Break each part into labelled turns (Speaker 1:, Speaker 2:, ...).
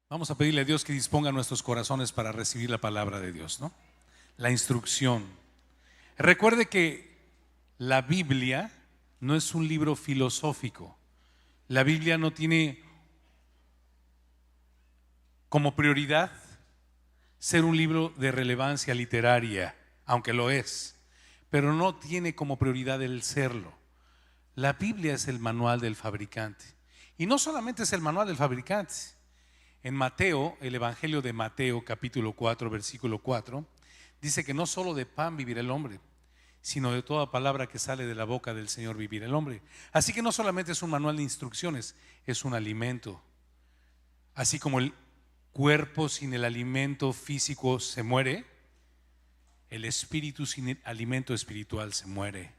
Speaker 1: Vamos a pedirle a Dios que disponga nuestros corazones para recibir la palabra de Dios, ¿no? La instrucción. Recuerde que la Biblia no es un libro filosófico. La Biblia no tiene como prioridad ser un libro de relevancia literaria, aunque lo es, pero no tiene como prioridad el serlo. La Biblia es el manual del fabricante. Y no solamente es el manual del fabricante. En Mateo, el Evangelio de Mateo, capítulo 4, versículo 4, dice que no solo de pan vivirá el hombre, sino de toda palabra que sale de la boca del Señor vivirá el hombre. Así que no solamente es un manual de instrucciones, es un alimento. Así como el cuerpo sin el alimento físico se muere, el espíritu sin el alimento espiritual se muere.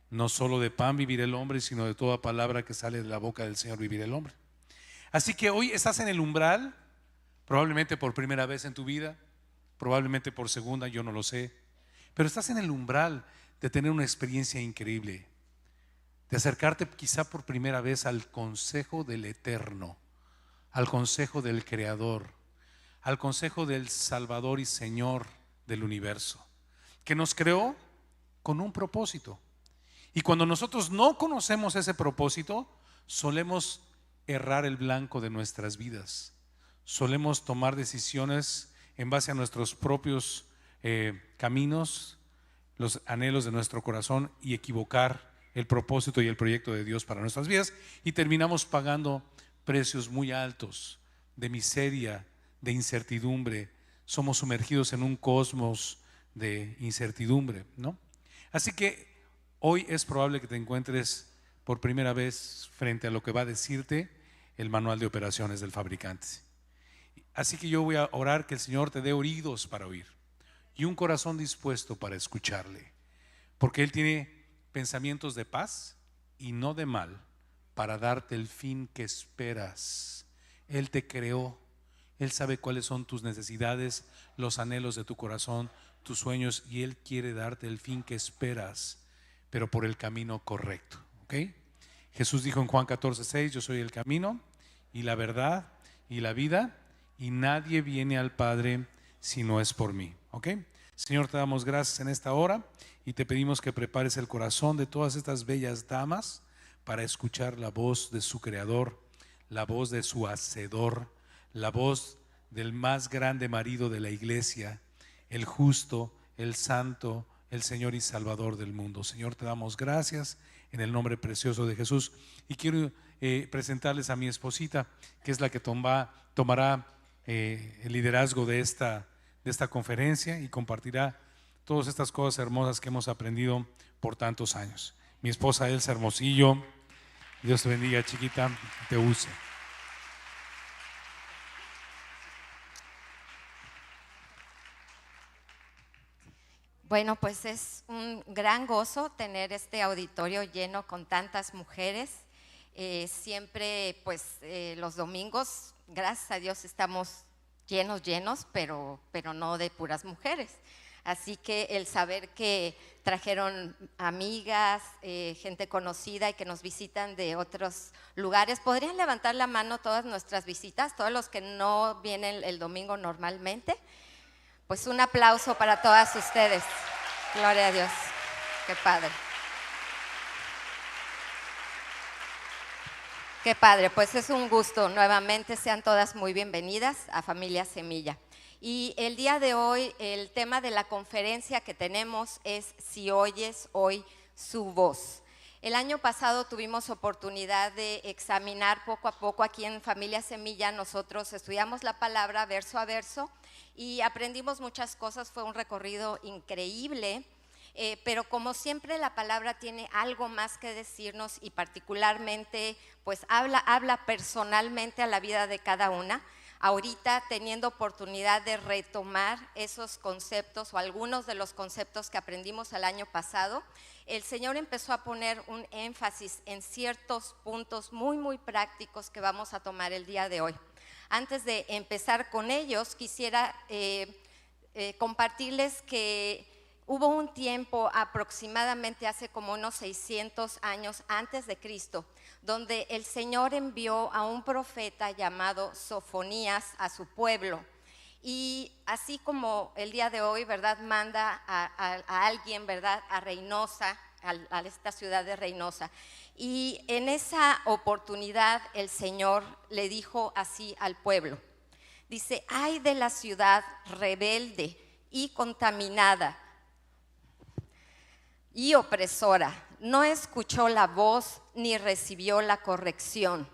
Speaker 1: No solo de pan vivirá el hombre, sino de toda palabra que sale de la boca del Señor vivirá el hombre. Así que hoy estás en el umbral, probablemente por primera vez en tu vida, probablemente por segunda, yo no lo sé, pero estás en el umbral de tener una experiencia increíble, de acercarte quizá por primera vez al consejo del Eterno, al consejo del Creador, al consejo del Salvador y Señor del universo, que nos creó con un propósito. Y cuando nosotros no conocemos ese propósito, solemos errar el blanco de nuestras vidas. Solemos tomar decisiones en base a nuestros propios caminos, los anhelos de nuestro corazón, y equivocar el propósito y el proyecto de Dios para nuestras vidas, y terminamos pagando precios muy altos de miseria, de incertidumbre. Somos sumergidos en un cosmos de incertidumbre, ¿no? Así que hoy es probable que te encuentres por primera vez frente a lo que va a decirte el manual de operaciones del fabricante. Así que yo voy a orar que el Señor te dé oídos para oír y un corazón dispuesto para escucharle, porque Él tiene pensamientos de paz y no de mal, para darte el fin que esperas. Él te creó, Él sabe cuáles son tus necesidades, los anhelos de tu corazón, tus sueños, y Él quiere darte el fin que esperas, pero por el camino correcto, ¿ok? Jesús dijo en Juan 14:6: yo soy el camino y la verdad y la vida, y nadie viene al Padre si no es por mí, ¿ok? Señor, te damos gracias en esta hora y te pedimos que prepares el corazón de todas estas bellas damas para escuchar la voz de su Creador, la voz de su Hacedor, la voz del más grande marido de la iglesia, el justo, el santo, el Señor y Salvador del mundo. Señor, te damos gracias en el nombre precioso de Jesús. Y quiero presentarles a mi esposita, que es la que tomará el liderazgo de esta conferencia y compartirá todas estas cosas hermosas que hemos aprendido por tantos años. Mi esposa Elsa Hermosillo. Dios te bendiga, chiquita, te use.
Speaker 2: Bueno, pues es un gran gozo tener este auditorio lleno con tantas mujeres. Siempre, pues, los domingos, gracias a Dios, estamos llenos, pero no de puras mujeres. Así que el saber que trajeron amigas, gente conocida y que nos visitan de otros lugares. ¿Podrían levantar la mano todas nuestras visitas, todos los que no vienen el domingo normalmente? Pues un aplauso para todas ustedes. Gloria a Dios. Qué padre. Qué padre, pues es un gusto. Nuevamente sean todas muy bienvenidas a Familia Semilla. Y el día de hoy, el tema de la conferencia que tenemos es Si oyes hoy su voz. El año pasado tuvimos oportunidad de examinar poco a poco aquí en Familia Semilla. Nosotros estudiamos la palabra verso a verso y aprendimos muchas cosas. Fue un recorrido increíble. Pero como siempre la palabra tiene algo más que decirnos y particularmente pues habla personalmente a la vida de cada una. Ahorita teniendo oportunidad de retomar esos conceptos o algunos de los conceptos que aprendimos el año pasado, el Señor empezó a poner un énfasis en ciertos puntos muy prácticos que vamos a tomar el día de hoy. Antes de empezar con ellos, quisiera compartirles que hubo un tiempo aproximadamente hace como unos 600 años antes de Cristo, donde el Señor envió a un profeta llamado Sofonías a su pueblo. Y así como el día de hoy, ¿verdad?, manda a alguien, ¿verdad?, a Reynosa, a esta ciudad de Reynosa. Y en esa oportunidad el Señor le dijo así al pueblo. Dice: ay de la ciudad rebelde y contaminada y opresora, no escuchó la voz ni recibió la corrección.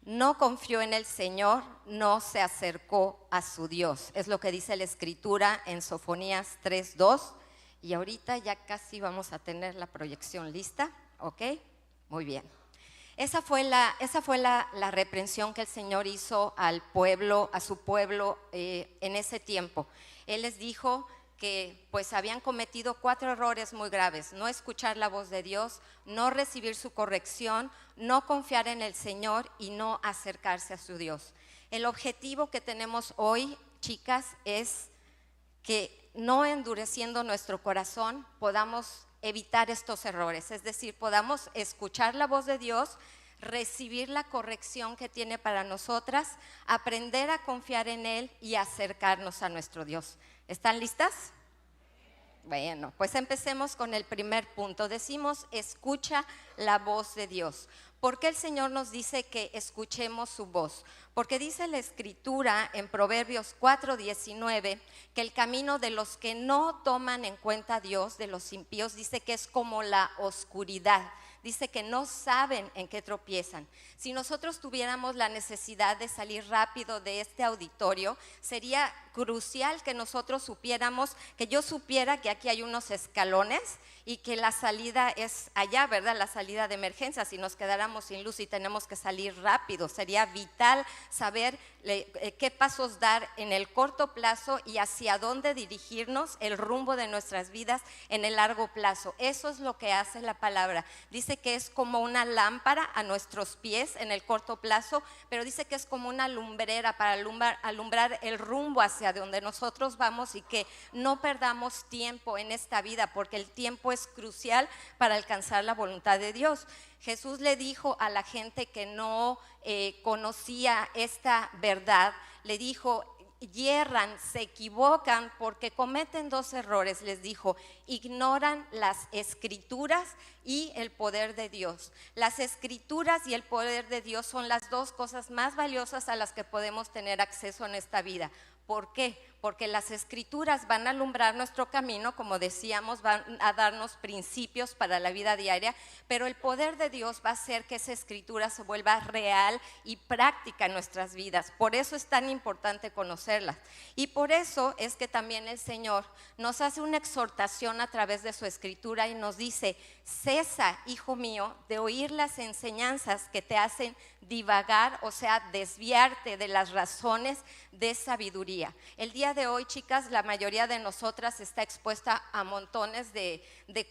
Speaker 2: No confió en el Señor, no se acercó a su Dios. Es lo que dice la Escritura en Sofonías 3:2. Y ahorita ya casi vamos a tener la proyección lista, ¿ok? Muy bien. Esa fue la reprensión que el Señor hizo al pueblo, a su pueblo en ese tiempo. Él les dijo que pues habían cometido 4 errores muy graves: no escuchar la voz de Dios, no recibir su corrección, no confiar en el Señor y no acercarse a su Dios. El objetivo que tenemos hoy, chicas, es que no endureciendo nuestro corazón podamos evitar estos errores, es decir, podamos escuchar la voz de Dios, recibir la corrección que tiene para nosotras, aprender a confiar en Él y acercarnos a nuestro Dios. ¿Están listas? Bueno, pues empecemos con el primer punto. Decimos: escucha la voz de Dios. ¿Por qué el Señor nos dice que escuchemos su voz? Porque dice la Escritura en Proverbios 4:19 que el camino de los que no toman en cuenta a Dios, de los impíos, dice que es como la oscuridad. Dice que no saben en qué tropiezan. Si nosotros tuviéramos la necesidad de salir rápido de este auditorio, sería crucial que nosotros supiéramos, que yo supiera que aquí hay unos escalones y que la salida es allá, ¿verdad? La salida de emergencia. Si nos quedáramos sin luz y tenemos que salir rápido, sería vital saber qué pasos dar en el corto plazo y hacia dónde dirigirnos, el rumbo de nuestras vidas en el largo plazo. Eso es lo que hace la palabra. Dice que es como una lámpara a nuestros pies en el corto plazo, pero dice que es como una lumbrera para alumbrar el rumbo hacia donde nosotros vamos, y que no perdamos tiempo en esta vida, porque el tiempo es crucial para alcanzar la voluntad de Dios. Jesús le dijo a la gente que no conocía esta verdad, le dijo: yerran, se equivocan porque cometen 2 errores. Les dijo: ignoran las Escrituras y el poder de Dios. Las Escrituras y el poder de Dios son las 2 cosas más valiosas a las que podemos tener acceso en esta vida. ¿Por qué? Porque las Escrituras van a alumbrar nuestro camino, como decíamos, van a darnos principios para la vida diaria, pero el poder de Dios va a hacer que esa Escritura se vuelva real y práctica en nuestras vidas. Por eso es tan importante conocerlas. Y por eso es que también el Señor nos hace una exhortación a través de su Escritura y nos dice: cesa, hijo mío, de oír las enseñanzas que te hacen divagar, o sea, desviarte de las razones de sabiduría. El día de hoy, chicas, la mayoría de nosotras está expuesta a montones de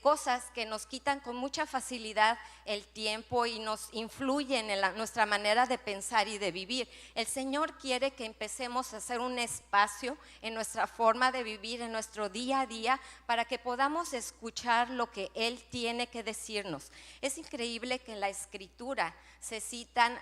Speaker 2: cosas que nos quitan con mucha facilidad el tiempo y nos influyen en nuestra manera de pensar y de vivir. El Señor quiere que empecemos a hacer un espacio en nuestra forma de vivir, en nuestro día a día, para que podamos escuchar lo que Él tiene que decirnos. Es increíble que en la Escritura se citan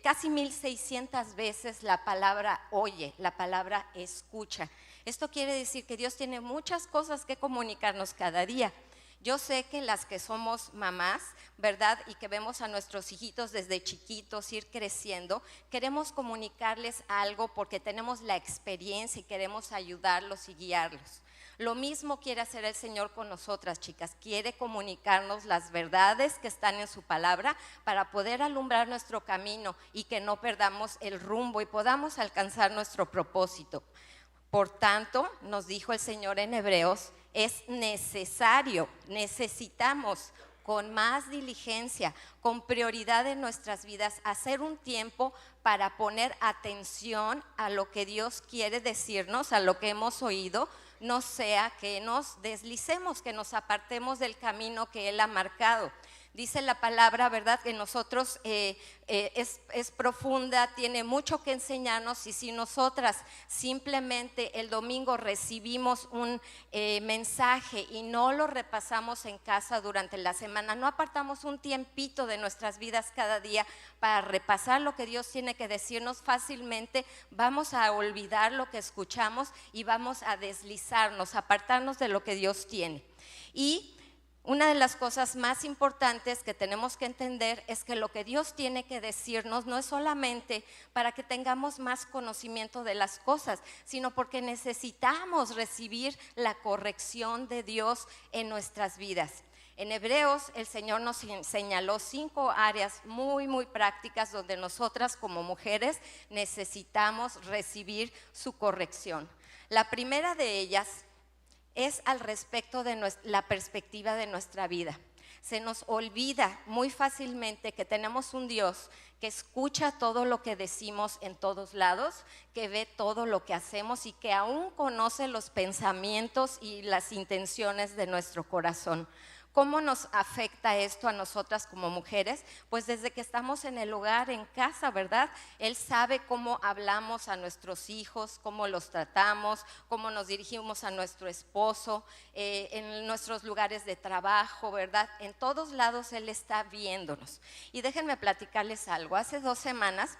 Speaker 2: casi 1600 veces la palabra oye, la palabra escucha. Esto quiere decir que Dios tiene muchas cosas que comunicarnos cada día. Yo sé que las que somos mamás, ¿verdad?, y que vemos a nuestros hijitos desde chiquitos ir creciendo, queremos comunicarles algo porque tenemos la experiencia y queremos ayudarlos y guiarlos. Lo mismo quiere hacer el Señor con nosotras, chicas. Quiere comunicarnos las verdades que están en su palabra para poder alumbrar nuestro camino y que no perdamos el rumbo y podamos alcanzar nuestro propósito. Por tanto, nos dijo el Señor en Hebreos, es necesario, necesitamos con más diligencia, con prioridad en nuestras vidas, hacer un tiempo para poner atención a lo que Dios quiere decirnos, a lo que hemos oído. No sea que nos deslicemos, que nos apartemos del camino que Él ha marcado. Dice la palabra, ¿verdad?, que nosotros es profunda, tiene mucho que enseñarnos, y si nosotras simplemente el domingo recibimos un mensaje y no lo repasamos en casa durante la semana, no apartamos un tiempito de nuestras vidas cada día para repasar lo que Dios tiene que decirnos, fácilmente vamos a olvidar lo que escuchamos y vamos a deslizarnos, a apartarnos de lo que Dios tiene. Y una de las cosas más importantes que tenemos que entender es que lo que Dios tiene que decirnos no es solamente para que tengamos más conocimiento de las cosas, sino porque necesitamos recibir la corrección de Dios en nuestras vidas. En Hebreos el Señor nos señaló 5 áreas muy prácticas donde nosotras como mujeres necesitamos recibir su corrección. La primera de ellas es al respecto de la perspectiva de nuestra vida. Se nos olvida muy fácilmente que tenemos un Dios que escucha todo lo que decimos en todos lados, que ve todo lo que hacemos y que aún conoce los pensamientos y las intenciones de nuestro corazón. ¿Cómo nos afecta esto a nosotras como mujeres? Pues desde que estamos en el hogar, en casa, ¿verdad? Él sabe cómo hablamos a nuestros hijos, cómo los tratamos, cómo nos dirigimos a nuestro esposo, en nuestros lugares de trabajo, ¿verdad? En todos lados Él está viéndonos. Y déjenme platicarles algo. Hace 2 semanas,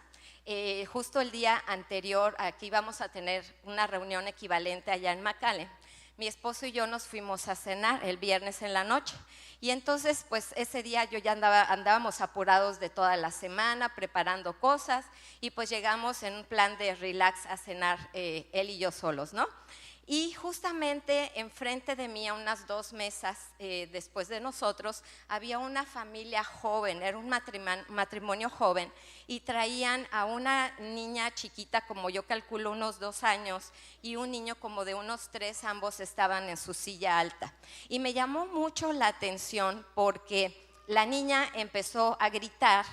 Speaker 2: justo el día anterior, aquí vamos a tener una reunión equivalente allá en McAllen. Mi esposo y yo nos fuimos a cenar el viernes en la noche, y entonces pues ese día yo ya andábamos apurados de toda la semana preparando cosas, y pues llegamos en un plan de relax a cenar él y yo solos, ¿no? Y justamente enfrente de mí, a unas 2 mesas después de nosotros, había una familia joven, era un matrimonio joven, y traían a una niña chiquita, como yo calculo unos 2 años, y un niño como de unos 3, ambos estaban en su silla alta. Y me llamó mucho la atención porque la niña empezó a gritar,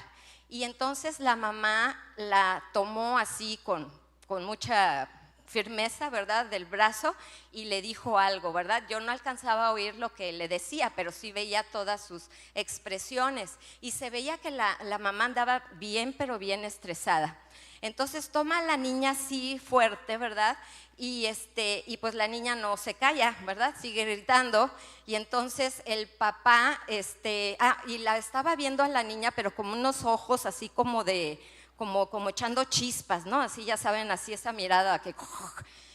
Speaker 2: y entonces la mamá la tomó así con mucha firmeza, ¿verdad?, del brazo, y le dijo algo, ¿verdad? Yo no alcanzaba a oír lo que le decía, pero sí veía todas sus expresiones, y se veía que la mamá andaba bien, pero bien estresada. Entonces toma a la niña así fuerte, ¿verdad? Y pues la niña no se calla, ¿verdad? Sigue gritando, y entonces el papá, y la estaba viendo a la niña, pero como unos ojos así como de como echando chispas, ¿no? Así, ya saben, así esa mirada que…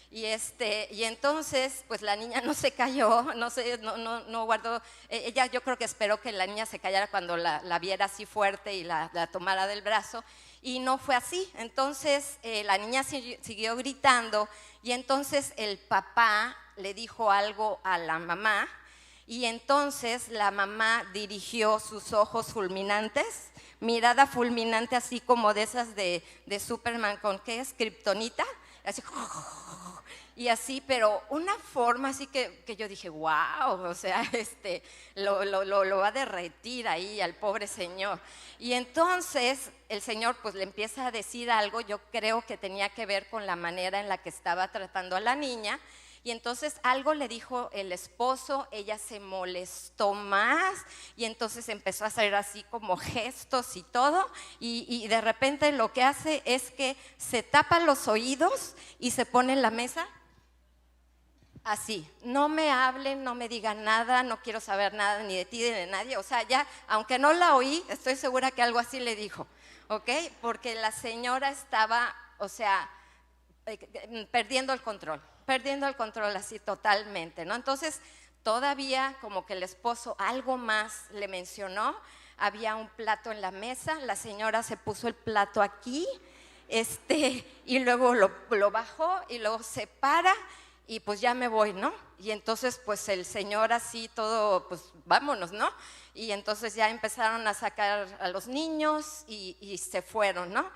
Speaker 2: Y entonces, pues la niña no se cayó, no guardó, ella yo creo que esperó que la niña se callara cuando la viera así fuerte y la tomara del brazo, y no fue así. Entonces la niña siguió gritando, y entonces el papá le dijo algo a la mamá, y entonces la mamá dirigió sus ojos fulminantes, mirada fulminante, así como de esas de Superman, ¿con qué es? Kriptonita, así, y así, pero una forma así que yo dije, wow, o sea, lo va a derretir ahí al pobre señor. Y entonces el señor pues le empieza a decir algo, yo creo que tenía que ver con la manera en la que estaba tratando a la niña. Y entonces algo le dijo el esposo, ella se molestó más, y entonces empezó a hacer así como gestos y todo, y de repente lo que hace es que se tapa los oídos y se pone en la mesa así: no me hablen, no me digan nada, no quiero saber nada ni de ti ni de nadie. O sea, ya, aunque no la oí, estoy segura que algo así le dijo, ¿ok? Porque la señora estaba, o sea, perdiendo el control así totalmente, ¿no? Entonces todavía como que el esposo algo más le mencionó, había un plato en la mesa, la señora se puso el plato aquí, y luego lo bajó, y luego se para, y pues ya me voy, ¿no? Y entonces pues el señor así todo, pues vámonos, ¿no? Y entonces ya empezaron a sacar a los niños y se fueron, ¿no?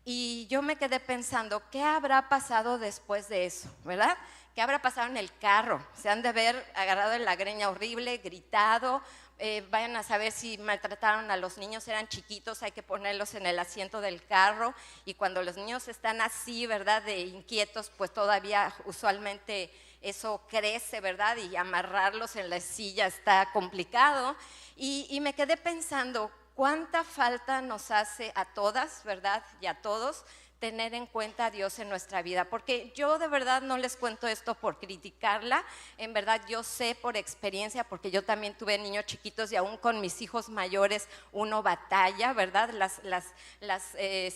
Speaker 2: Y yo me quedé pensando, ¿qué habrá pasado después de eso, verdad? ¿Qué habrá pasado en el carro? Se han de haber agarrado en la greña horrible, gritado, vayan a saber si maltrataron a los niños, eran chiquitos, hay que ponerlos en el asiento del carro, y cuando los niños están así, ¿verdad?, de inquietos, pues todavía usualmente eso crece, ¿verdad? Y amarrarlos en la silla está complicado. Y me quedé pensando, ¿cuánta falta nos hace a todas, ¿verdad? Y a todos tener en cuenta a Dios en nuestra vida? Porque yo de verdad no les cuento esto por criticarla, en verdad yo sé por experiencia, porque yo también tuve niños chiquitos y aún con mis hijos mayores uno batalla, ¿verdad? Las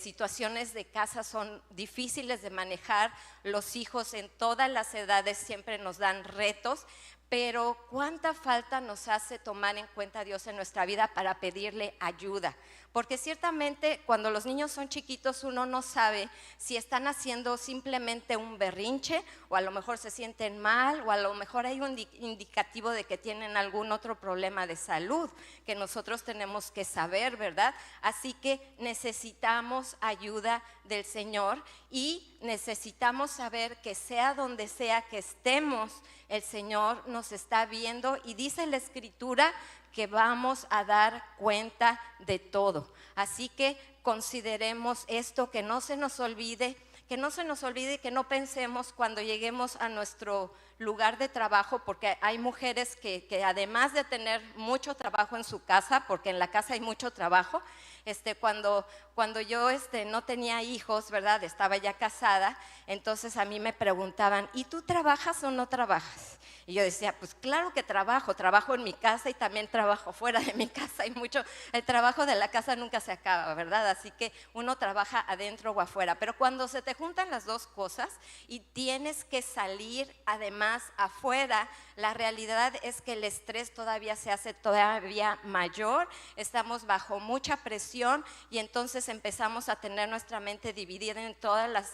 Speaker 2: situaciones de casa son difíciles de manejar, los hijos en todas las edades siempre nos dan retos, pero cuánta falta nos hace tomar en cuenta a Dios en nuestra vida para pedirle ayuda. Porque ciertamente cuando los niños son chiquitos uno no sabe si están haciendo simplemente un berrinche o a lo mejor se sienten mal o a lo mejor hay un indicativo de que tienen algún otro problema de salud que nosotros tenemos que saber, ¿verdad? Así que necesitamos ayuda del Señor y necesitamos saber que sea donde sea que estemos, el Señor nos está viendo y dice la Escritura que vamos a dar cuenta de todo. Así que consideremos esto, que no se nos olvide, que no pensemos cuando lleguemos a nuestro lugar de trabajo, porque hay mujeres que además de tener mucho trabajo en su casa, porque en la casa hay mucho trabajo, cuando yo no tenía hijos, ¿verdad? Estaba ya casada, entonces a mí me preguntaban, ¿y tú trabajas o no trabajas? Y yo decía, pues claro que trabajo en mi casa y también trabajo fuera de mi casa, y el trabajo de la casa nunca se acaba, ¿verdad? Así que uno trabaja adentro o afuera, pero cuando se te juntan las dos cosas y tienes que salir además afuera, la realidad es que el estrés todavía se hace todavía mayor, estamos bajo mucha presión y entonces empezamos a tener nuestra mente dividida en todas las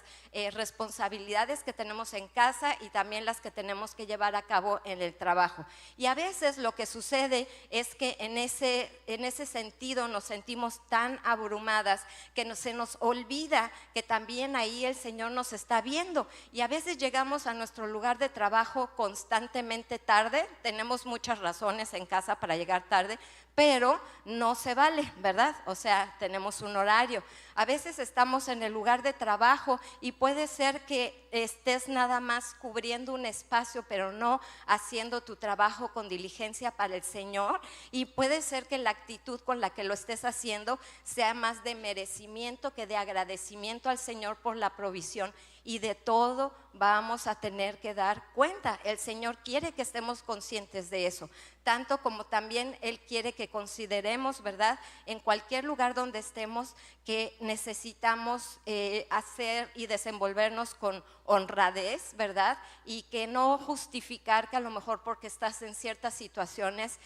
Speaker 2: responsabilidades que tenemos en casa y también las que tenemos que llevar a cabo en el trabajo. Y a veces lo que sucede es que en ese sentido nos sentimos tan abrumadas que se nos olvida que también ahí el Señor nos está viendo, y a veces llegamos a nuestro lugar de trabajo constantemente tarde. Tenemos muchas razones en casa para llegar tarde, pero no se vale, ¿verdad? O sea, tenemos un horario. A veces estamos en el lugar de trabajo y puede ser que estés nada más cubriendo un espacio, pero no haciendo tu trabajo con diligencia para el Señor, y puede ser que la actitud con la que lo estés haciendo sea más de merecimiento que de agradecimiento al Señor por la provisión. Y de todo vamos a tener que dar cuenta. El Señor quiere que estemos conscientes de eso, tanto como también Él quiere que consideremos, ¿verdad?, en cualquier lugar donde estemos, que necesitamos hacer y desenvolvernos con honradez, ¿verdad? Y que no justificar que a lo mejor porque estás en ciertas situaciones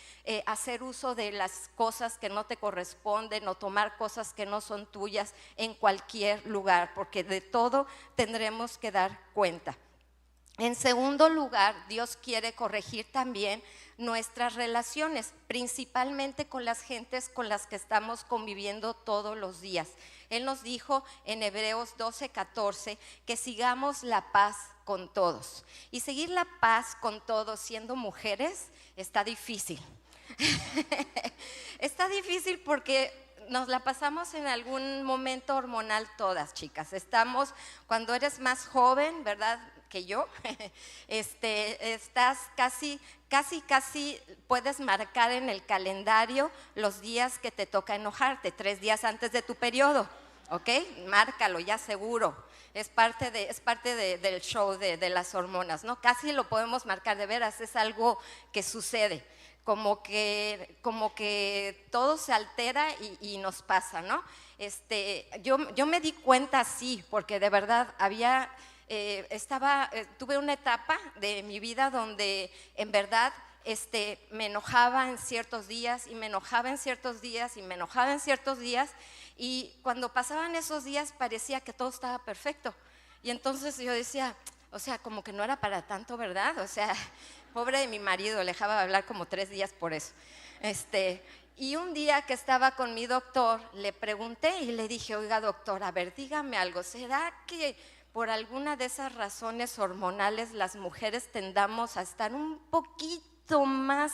Speaker 2: hacer uso de las cosas que no te corresponden o tomar cosas que no son tuyas en cualquier lugar, porque de todo tendremos que dar cuenta. En segundo lugar, Dios quiere corregir también nuestras relaciones, principalmente con las gentes con las que estamos conviviendo todos los días. Él nos dijo en Hebreos 12:14 que sigamos la paz con todos. Y seguir la paz con todos siendo mujeres está difícil. Está difícil porque nos la pasamos en algún momento hormonal todas, chicas. Estamos, cuando eres más joven, ¿verdad?, que yo, estás casi puedes marcar en el calendario los días que te toca enojarte, 3 días antes de tu periodo, ¿ok? Márcalo ya seguro. Es parte del show de las hormonas, ¿no? Casi lo podemos marcar, de veras, es algo que sucede. Como que todo se altera y nos pasa, ¿no? Yo me di cuenta así, porque de verdad tuve una etapa de mi vida donde en verdad me enojaba en ciertos días y me enojaba en ciertos días y me enojaba en ciertos días, y cuando pasaban esos días parecía que todo estaba perfecto, y entonces yo decía, o sea, como que no era para tanto, ¿verdad? O sea, pobre de mi marido, le dejaba de hablar como 3 días por eso. Y un día que estaba con mi doctor, le pregunté y le dije, oiga doctor, a ver, dígame algo, ¿será que por alguna de esas razones hormonales las mujeres tendamos a estar un poquito más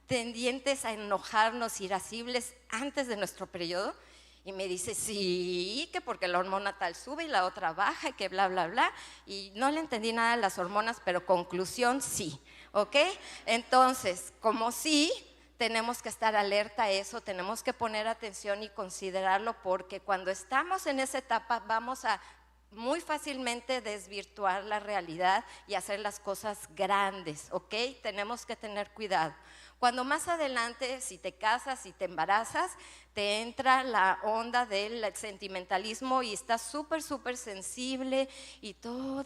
Speaker 2: tendientes a enojarnos, irascibles antes de nuestro periodo? Y me dice, sí, que porque la hormona tal sube y la otra baja y que bla, bla, bla. Y no le entendí nada de las hormonas, pero conclusión, sí, ¿ok? Entonces, como sí, tenemos que estar alerta a eso, tenemos que poner atención y considerarlo, porque cuando estamos en esa etapa vamos a muy fácilmente desvirtuar la realidad y hacer las cosas grandes, ¿ok? Tenemos que tener cuidado. Cuando más adelante, si te casas, si te embarazas, te entra la onda del sentimentalismo y estás súper, súper sensible y todo,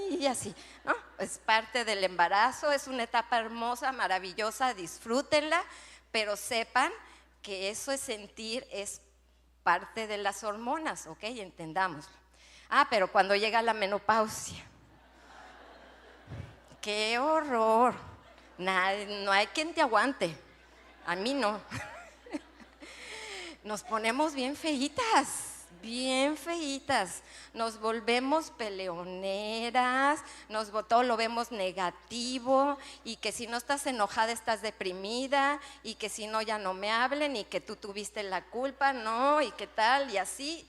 Speaker 2: y así, ¿no? Es parte del embarazo, es una etapa hermosa, maravillosa, disfrútenla, pero sepan que eso es sentir, es parte de las hormonas, ¿ok? Entendámoslo. Pero cuando llega la menopausia, ¡qué horror! No hay quien te aguante, a mí no. Nos ponemos bien feitas, nos volvemos peleoneras, todo lo vemos negativo, y que si no estás enojada estás deprimida, y que si no ya no me hablen, y que tú tuviste la culpa, no, y qué tal, y así,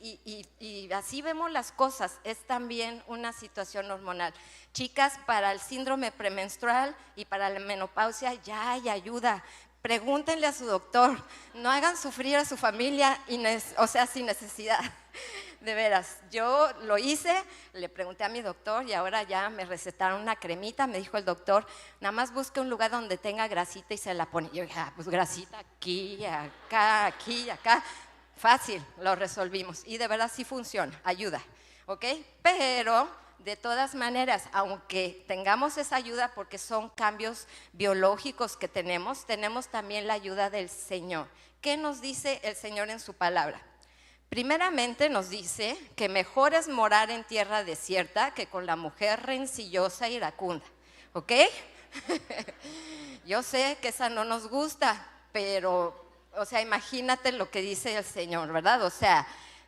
Speaker 2: y así vemos las cosas. Es también una situación hormonal. Chicas, para el síndrome premenstrual y para la menopausia ya hay ayuda. Pregúntenle a su doctor, no hagan sufrir a su familia, sin necesidad. De veras, yo lo hice, le pregunté a mi doctor y ahora ya me recetaron una cremita. Me dijo el doctor, nada más busque un lugar donde tenga grasita y se la pone. Yo dije, pues grasita aquí, acá, fácil, lo resolvimos. Y de verdad sí funciona, ayuda, ¿ok? Pero de todas maneras, aunque tengamos esa ayuda, porque son cambios biológicos que tenemos también la ayuda del Señor. ¿Qué nos dice el Señor en su palabra? Primeramente nos dice que mejor es morar en tierra desierta que con la mujer rencillosa e iracunda, ¿ok? Yo sé que esa no nos gusta, pero, imagínate lo que dice el Señor, ¿verdad?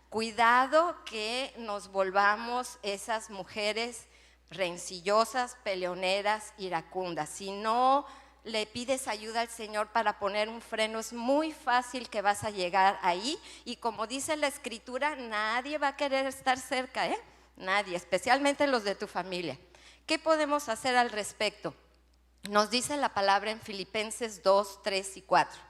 Speaker 2: Cuidado que nos volvamos esas mujeres rencillosas, peleoneras, iracundas. Si no le pides ayuda al Señor para poner un freno, es muy fácil que vas a llegar ahí. Y como dice la Escritura, nadie va a querer estar cerca, ¿eh? Nadie, especialmente los de tu familia. ¿Qué podemos hacer al respecto? Nos dice la palabra en Filipenses 2, 3 y 4.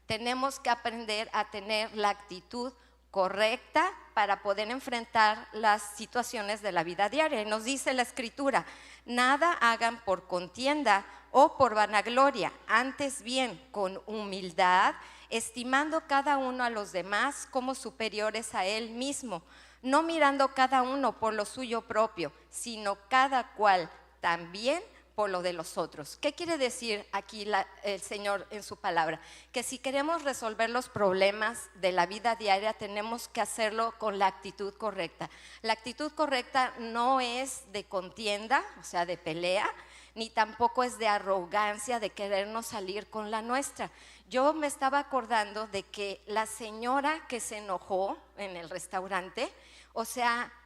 Speaker 2: Tenemos que aprender a tener la actitud correcta para poder enfrentar las situaciones de la vida diaria. Y nos dice la Escritura, nada hagan por contienda o por vanagloria, antes bien con humildad, estimando cada uno a los demás como superiores a él mismo, no mirando cada uno por lo suyo propio, sino cada cual también por lo de los otros. ¿Qué quiere decir aquí el Señor en su palabra? Que si queremos resolver los problemas de la vida diaria, tenemos que hacerlo con la actitud correcta. La actitud correcta no es de contienda, de pelea, ni tampoco es de arrogancia, de querernos salir con la nuestra. Yo me estaba acordando de que la señora que se enojó en el restaurante,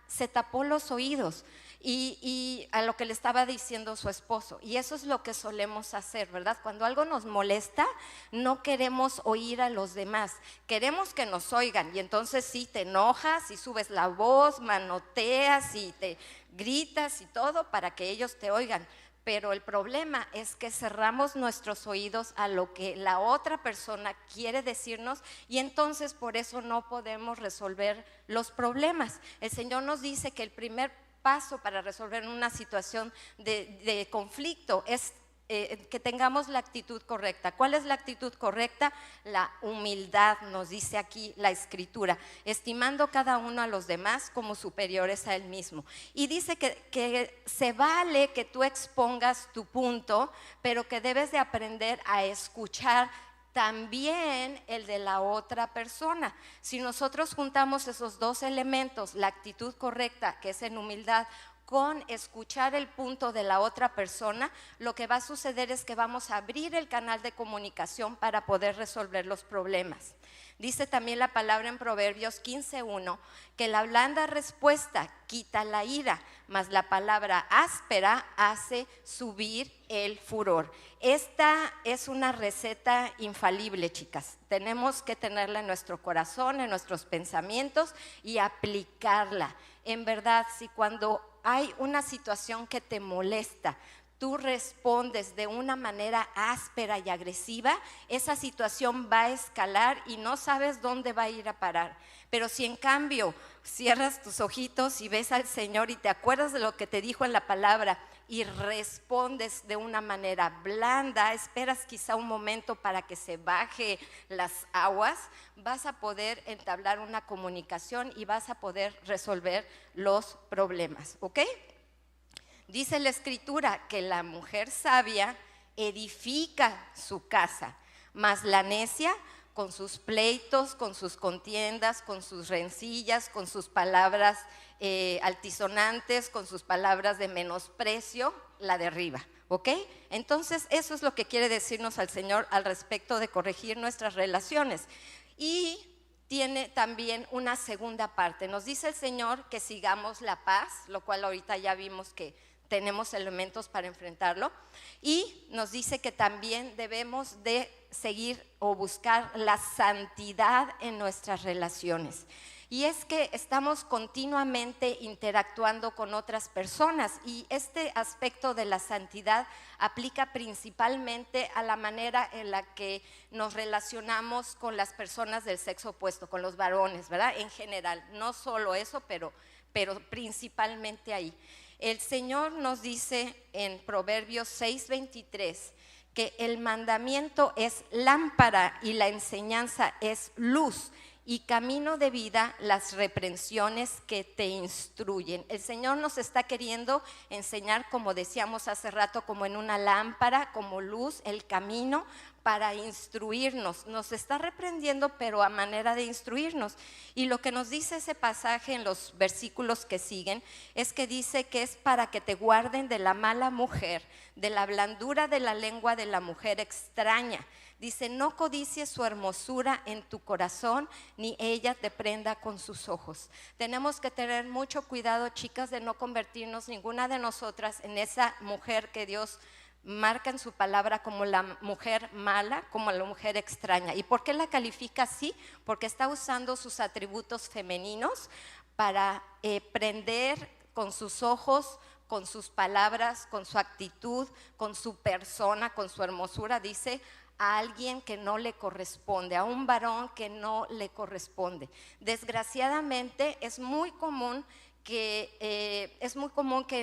Speaker 2: se tapó los oídos y a lo que le estaba diciendo su esposo. Y eso es lo que solemos hacer, ¿verdad? Cuando algo nos molesta, no queremos oír a los demás, queremos que nos oigan. Y entonces sí, te enojas y subes la voz, manoteas y te gritas y todo para que ellos te oigan. Pero el problema es que cerramos nuestros oídos a lo que la otra persona quiere decirnos, y entonces por eso no podemos resolver los problemas. El Señor nos dice que el primer paso para resolver una situación de conflicto es que tengamos la actitud correcta. ¿Cuál es la actitud correcta? La humildad, nos dice aquí la Escritura, estimando cada uno a los demás como superiores a él mismo. Y dice que se vale que tú expongas tu punto, pero que debes de aprender a escuchar también el de la otra persona. Si nosotros juntamos esos dos elementos, la actitud correcta, que es en humildad, con escuchar el punto de la otra persona, lo que va a suceder es que vamos a abrir el canal de comunicación para poder resolver los problemas. Dice también la palabra en Proverbios 15:1 que la blanda respuesta quita la ira, mas la palabra áspera hace subir el furor. Esta es una receta infalible, chicas. Tenemos que tenerla en nuestro corazón, en nuestros pensamientos y aplicarla. En verdad, si cuando hay una situación que te molesta, tú respondes de una manera áspera y agresiva, esa situación va a escalar y no sabes dónde va a ir a parar. Pero si en cambio cierras tus ojitos y ves al Señor y te acuerdas de lo que te dijo en la palabra y respondes de una manera blanda, esperas quizá un momento para que se baje las aguas, vas a poder entablar una comunicación y vas a poder resolver los problemas, ¿ok? Dice la Escritura que la mujer sabia edifica su casa, mas la necia con sus pleitos, con sus contiendas, con sus rencillas, con sus palabras altisonantes, con sus palabras de menosprecio, la derriba, ¿ok? Entonces eso es lo que quiere decirnos al Señor al respecto de corregir nuestras relaciones. Y tiene también una segunda parte. Nos dice el Señor que sigamos la paz, lo cual ahorita ya vimos que tenemos elementos para enfrentarlo, y nos dice que también debemos de seguir o buscar la santidad en nuestras relaciones. Y es que estamos continuamente interactuando con otras personas y este aspecto de la santidad aplica principalmente a la manera en la que nos relacionamos con las personas del sexo opuesto, con los varones, ¿verdad? En general, no solo eso, pero principalmente ahí. El Señor nos dice en Proverbios 6:23 que el mandamiento es lámpara y la enseñanza es luz y camino de vida las reprensiones que te instruyen. El Señor nos está queriendo enseñar, como decíamos hace rato, como en una lámpara, como luz, el camino para instruirnos. Nos está reprendiendo, pero a manera de instruirnos. Y lo que nos dice ese pasaje en los versículos que siguen es que dice que es para que te guarden de la mala mujer, de la blandura de la lengua de la mujer extraña. Dice, no codicies su hermosura en tu corazón, ni ella te prenda con sus ojos. Tenemos que tener mucho cuidado, chicas, de no convertirnos ninguna de nosotras en esa mujer que Dios marca en su palabra como la mujer mala, como la mujer extraña. ¿Y por qué la califica así? Porque está usando sus atributos femeninos para prender con sus ojos, con sus palabras, con su actitud, con su persona, con su hermosura, dice, a alguien que no le corresponde, a un varón que no le corresponde. Desgraciadamente es muy común que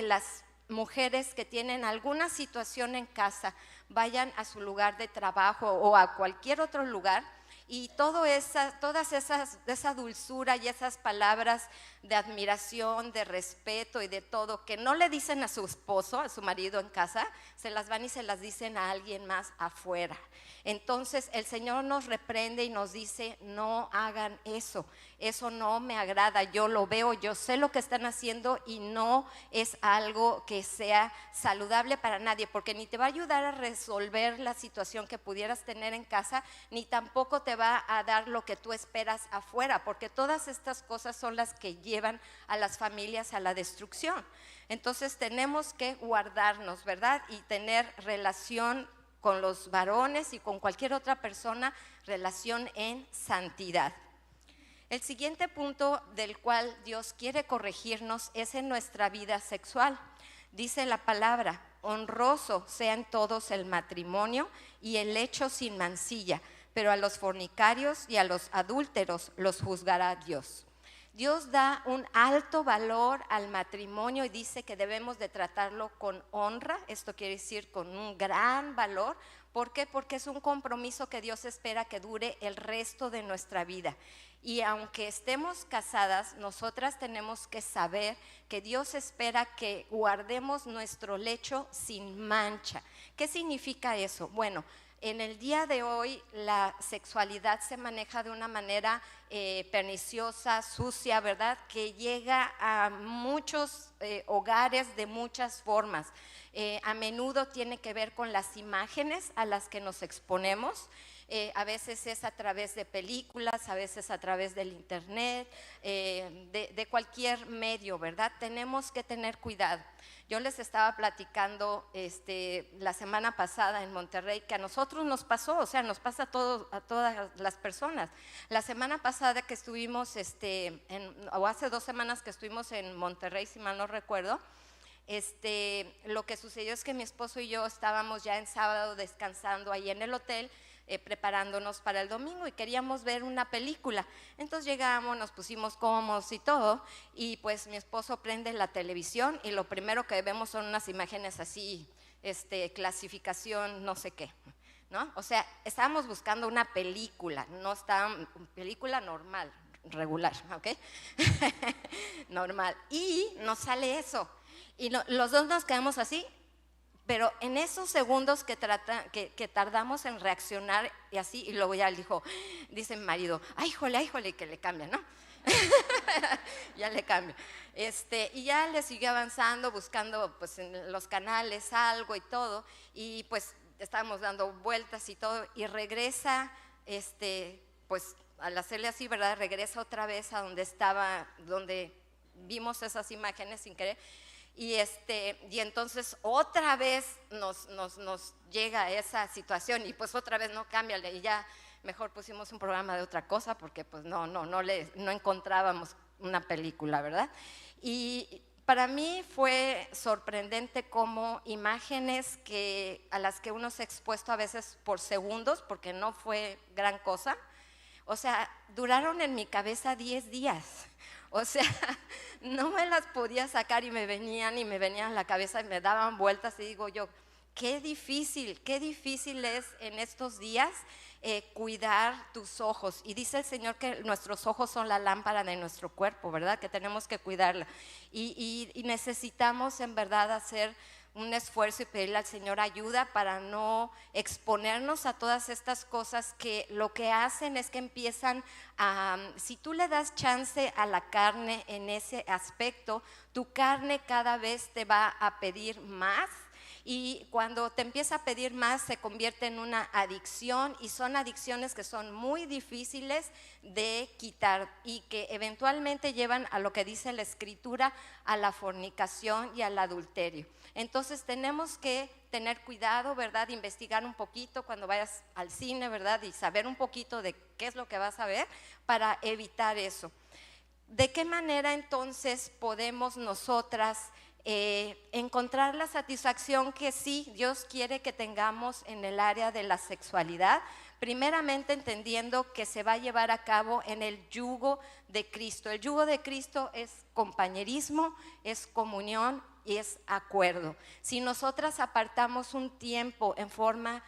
Speaker 2: las mujeres que tienen alguna situación en casa vayan a su lugar de trabajo o a cualquier otro lugar y esa dulzura y esas palabras de admiración, de respeto y de todo que no le dicen a su esposo, a su marido en casa, se las van y se las dicen a alguien más afuera. Entonces el Señor nos reprende y nos dice, no hagan eso, eso no me agrada, yo lo veo, yo sé lo que están haciendo y no es algo que sea saludable para nadie, porque ni te va a ayudar a resolver la situación que pudieras tener en casa, ni tampoco te va a dar lo que tú esperas afuera, porque todas estas cosas son las que llevan a las familias a la destrucción. Entonces tenemos que guardarnos, ¿verdad? Y tener relación con los varones y con cualquier otra persona, relación en santidad. El siguiente punto del cual Dios quiere corregirnos es en nuestra vida sexual. Dice la palabra, honroso sea en todos el matrimonio y el lecho sin mancilla, pero a los fornicarios y a los adúlteros los juzgará Dios. Dios da un alto valor al matrimonio y dice que debemos de tratarlo con honra, esto quiere decir con un gran valor. ¿Por qué? Porque es un compromiso que Dios espera que dure el resto de nuestra vida. Y aunque estemos casadas, nosotras tenemos que saber que Dios espera que guardemos nuestro lecho sin mancha. ¿Qué significa eso? Bueno, En el día de hoy la sexualidad se maneja de una manera perniciosa, sucia, ¿verdad? Que llega a muchos hogares de muchas formas. A menudo tiene que ver con las imágenes a las que nos exponemos. A veces es a través de películas, a veces a través del internet, de cualquier medio, ¿verdad? Tenemos que tener cuidado. Yo les estaba platicando la semana pasada en Monterrey que a nosotros nos pasó, o sea, nos pasa a todas las personas. La semana pasada que estuvimos, o hace 2 semanas que estuvimos en Monterrey, si mal no recuerdo, lo que sucedió es que mi esposo y yo estábamos ya en sábado descansando ahí en el hotel, preparándonos para el domingo y queríamos ver una película. Entonces llegamos, nos pusimos cómodos y todo, y pues mi esposo prende la televisión y lo primero que vemos son unas imágenes así, clasificación no sé qué, ¿no? O sea, estábamos buscando una película, no estaba película normal, regular, ¿ok? Normal, y nos sale eso, y los dos nos quedamos así. Pero en esos segundos que tardamos en reaccionar y así, y luego ya dice mi marido, ay, jole, que le cambia, ¿no? Ya le cambia. Y ya le siguió avanzando, buscando pues en los canales algo y todo, y pues estábamos dando vueltas y todo, y regresa, pues al hacerle así, ¿verdad? Regresa otra vez a donde estaba, donde vimos esas imágenes sin querer. Y entonces otra vez nos llega esa situación y pues otra vez no, cámbiale, y ya mejor pusimos un programa de otra cosa porque pues no encontrábamos una película, ¿verdad? Y para mí fue sorprendente cómo imágenes a las que uno se ha expuesto a veces por segundos, porque no fue gran cosa, o sea, duraron en mi cabeza 10 días. O sea, no me las podía sacar y me venían a la cabeza y me daban vueltas, y digo yo, qué difícil es en estos días cuidar tus ojos. Y dice el Señor que nuestros ojos son la lámpara de nuestro cuerpo, ¿verdad? Que tenemos que cuidarla. Y necesitamos en verdad hacer un esfuerzo y pedirle al Señor ayuda para no exponernos a todas estas cosas que lo que hacen es que empiezan a, si tú le das chance a la carne en ese aspecto, tu carne cada vez te va a pedir más. Y cuando te empieza a pedir más se convierte en una adicción, y son adicciones que son muy difíciles de quitar y que eventualmente llevan a lo que dice la Escritura, a la fornicación y al adulterio. Entonces tenemos que tener cuidado, ¿verdad? Investigar un poquito cuando vayas al cine, ¿verdad? Y saber un poquito de qué es lo que vas a ver para evitar eso. ¿De qué manera entonces podemos nosotras encontrar la satisfacción que sí Dios quiere que tengamos en el área de la sexualidad? Primeramente entendiendo que se va a llevar a cabo en el yugo de Cristo. El yugo de Cristo es compañerismo, es comunión y es acuerdo. Si nosotras apartamos un tiempo en forma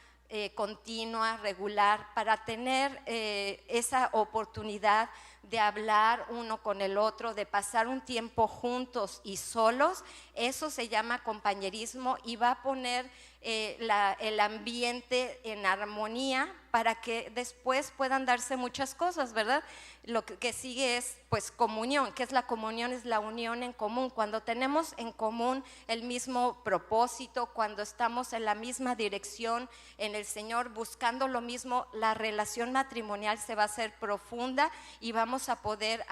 Speaker 2: continua, regular, para tener esa oportunidad de hablar uno con el otro, de pasar un tiempo juntos y solos, eso se llama compañerismo, y va a poner el ambiente en armonía para que después puedan darse muchas cosas, ¿verdad? Lo que sigue es pues comunión. ¿Qué es la comunión? Es la unión en común. Cuando tenemos en común el mismo propósito, cuando estamos en la misma dirección en el Señor, buscando lo mismo, la relación matrimonial se va a hacer profunda y vamos a poder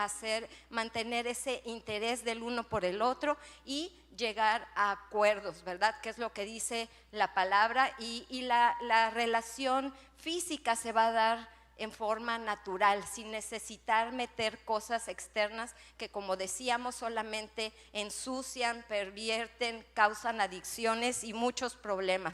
Speaker 2: mantener ese interés del uno por el otro y llegar a acuerdos, ¿verdad? Que es lo que dice la palabra, y la relación física se va a dar en forma natural, sin necesitar meter cosas externas que, como decíamos, solamente ensucian, pervierten, causan adicciones y muchos problemas.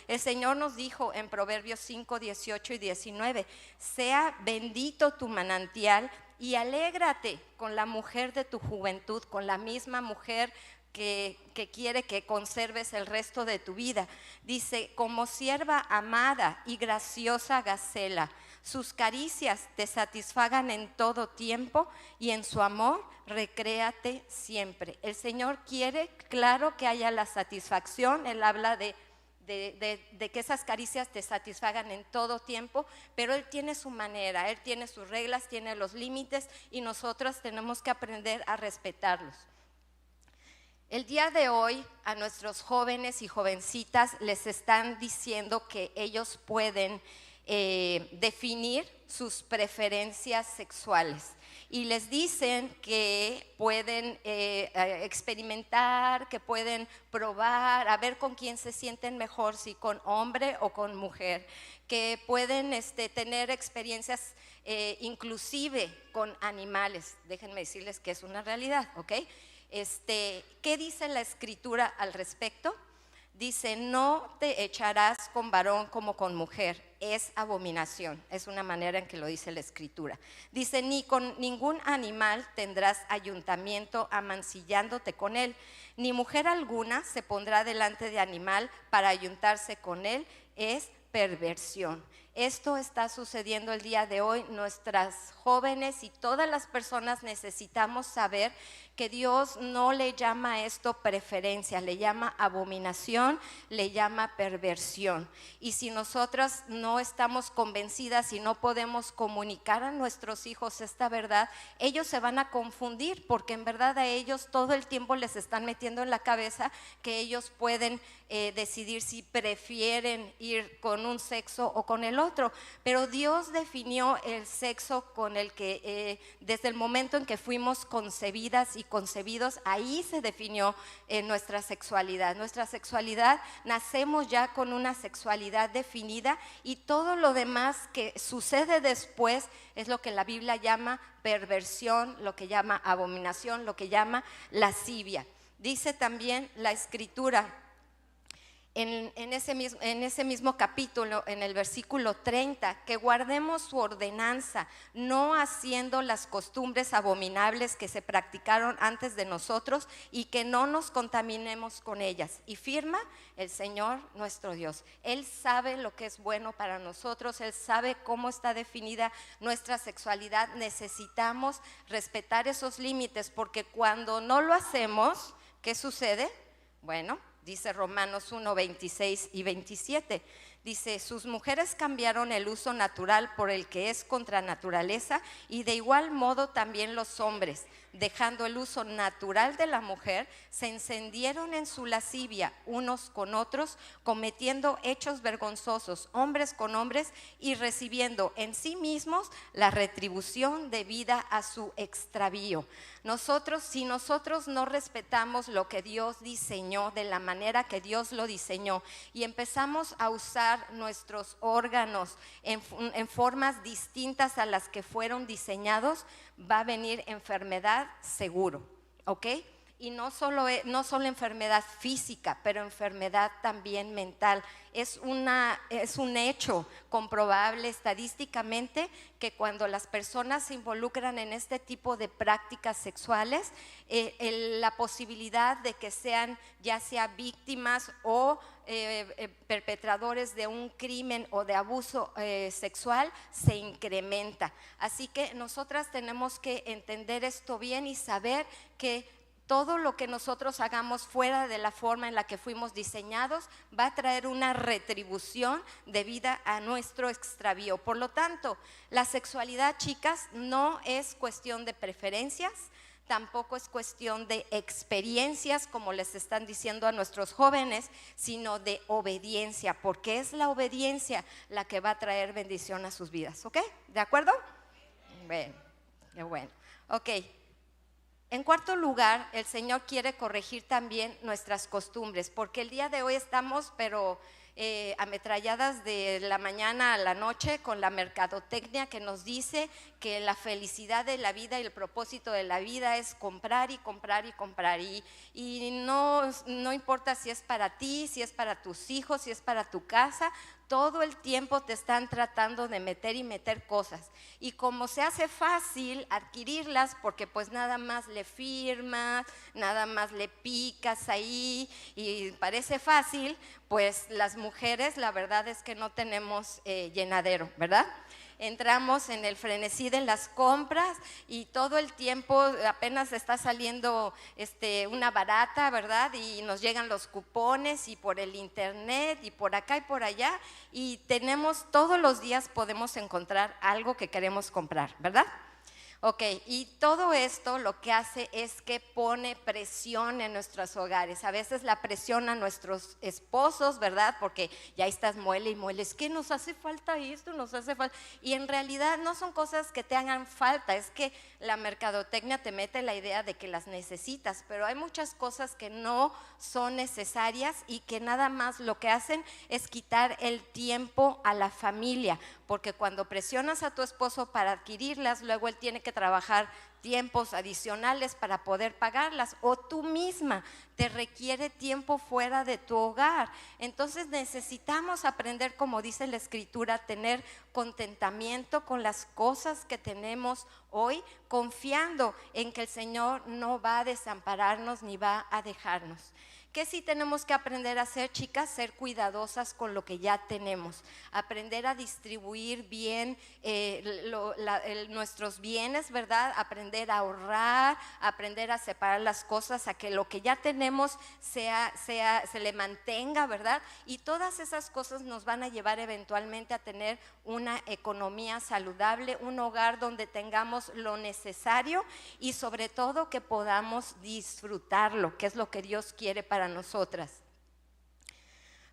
Speaker 2: El Señor nos dijo en Proverbios 5, 18 y 19, sea bendito tu manantial y alégrate con la mujer de tu juventud, con la misma mujer que quiere que conserves el resto de tu vida. Dice, como sierva amada y graciosa Gacela, sus caricias te satisfagan en todo tiempo y en su amor recréate siempre. El Señor quiere, claro, que haya la satisfacción. Él habla de de que esas caricias te satisfagan en todo tiempo, pero Él tiene su manera, Él tiene sus reglas, tiene los límites y nosotros tenemos que aprender a respetarlos. El día de hoy a nuestros jóvenes y jovencitas les están diciendo que ellos pueden definir sus preferencias sexuales y les dicen que pueden experimentar, que pueden probar, a ver con quién se sienten mejor, si con hombre o con mujer, que pueden tener experiencias inclusive con animales. Déjenme decirles que es una realidad, ¿ok? ¿Qué dice la Escritura al respecto? Dice, no te echarás con varón como con mujer, es abominación, es una manera en que lo dice la Escritura. Dice, ni con ningún animal tendrás ayuntamiento amancillándote con él, ni mujer alguna se pondrá delante de animal para ayuntarse con él, es perversión. Esto está sucediendo el día de hoy. Nuestras jóvenes y todas las personas necesitamos saber que Dios no le llama a esto preferencia, le llama abominación, le llama perversión. Y si nosotras no estamos convencidas y no podemos comunicar a nuestros hijos esta verdad, ellos se van a confundir, porque en verdad a ellos todo el tiempo les están metiendo en la cabeza que ellos pueden decidir si prefieren ir con un sexo o con el otro, pero Dios definió el sexo con el que desde el momento en que fuimos concebidas y concebidos, ahí se definió nuestra sexualidad. Nuestra sexualidad, nacemos ya con una sexualidad definida y todo lo demás que sucede después es lo que la Biblia llama perversión, lo que llama abominación, lo que llama lascivia. Dice también la Escritura en ese mismo capítulo, en el versículo 30, que guardemos su ordenanza, no haciendo las costumbres abominables que se practicaron antes de nosotros y que no nos contaminemos con ellas. Y firma el Señor nuestro Dios. Él sabe lo que es bueno para nosotros, Él sabe cómo está definida nuestra sexualidad. Necesitamos respetar esos límites, porque cuando no lo hacemos, ¿qué sucede? Bueno, dice Romanos 1, 26 y 27, dice, sus mujeres cambiaron el uso natural por el que es contra naturaleza, y de igual modo también los hombres, dejando el uso natural de la mujer, se encendieron en su lascivia unos con otros, cometiendo hechos vergonzosos, hombres con hombres, y recibiendo en sí mismos la retribución debida a su extravío. Si nosotros no respetamos lo que Dios diseñó de la manera que Dios lo diseñó y empezamos a usar nuestros órganos en formas distintas a las que fueron diseñados, va a venir enfermedad seguro, ¿ok? Y no solo enfermedad física, pero enfermedad también mental. Es un hecho comprobable estadísticamente que cuando las personas se involucran en este tipo de prácticas sexuales, la posibilidad de que sean ya sea víctimas o perpetradores de un crimen o de abuso sexual se incrementa. Así que nosotras tenemos que entender esto bien y saber que todo lo que nosotros hagamos fuera de la forma en la que fuimos diseñados va a traer una retribución debida a nuestro extravío. Por lo tanto, la sexualidad, chicas, no es cuestión de preferencias, tampoco es cuestión de experiencias, como les están diciendo a nuestros jóvenes, sino de obediencia, porque es la obediencia la que va a traer bendición a sus vidas, ¿ok? ¿De acuerdo? Bueno, qué bueno. Ok. En cuarto lugar, el Señor quiere corregir también nuestras costumbres, porque el día de hoy estamos, ametralladas de la mañana a la noche con la mercadotecnia que nos dice que la felicidad de la vida y el propósito de la vida es comprar y comprar y comprar, y no importa si es para ti, si es para tus hijos, si es para tu casa, todo el tiempo te están tratando de meter cosas, y como se hace fácil adquirirlas porque pues nada más le firmas, nada más le picas ahí y parece fácil, pues las mujeres la verdad es que no tenemos llenadero, ¿verdad? entramos en el frenesí de las compras y todo el tiempo apenas está saliendo una barata, ¿verdad? Y nos llegan los cupones y por el internet y por acá y por allá, y todos los días podemos encontrar algo que queremos comprar, ¿verdad? Ok, y todo esto lo que hace es que pone presión en nuestros hogares. A veces la presión a nuestros esposos, ¿verdad? Porque ya estás muele y muele, es que nos hace falta esto, nos hace falta. Y en realidad no son cosas que te hagan falta, es que la mercadotecnia te mete la idea de que las necesitas, pero hay muchas cosas que no son necesarias y que nada más lo que hacen es quitar el tiempo a la familia, porque cuando presionas a tu esposo para adquirirlas, luego él tiene que trabajar tiempos adicionales para poder pagarlas, o tú misma te requiere tiempo fuera de tu hogar. Entonces necesitamos aprender, como dice la Escritura, tener contentamiento con las cosas que tenemos hoy, confiando en que el Señor no va a desampararnos ni va a dejarnos. ¿Qué sí tenemos que aprender a hacer, chicas? Ser cuidadosas con lo que ya tenemos, aprender a distribuir bien nuestros bienes, ¿verdad? Aprender a ahorrar, aprender a separar las cosas, a que lo que ya tenemos se le mantenga, ¿verdad? Y todas esas cosas nos van a llevar eventualmente a tener una economía saludable, un hogar donde tengamos lo necesario y sobre todo que podamos disfrutarlo, que es lo que Dios quiere para nosotras.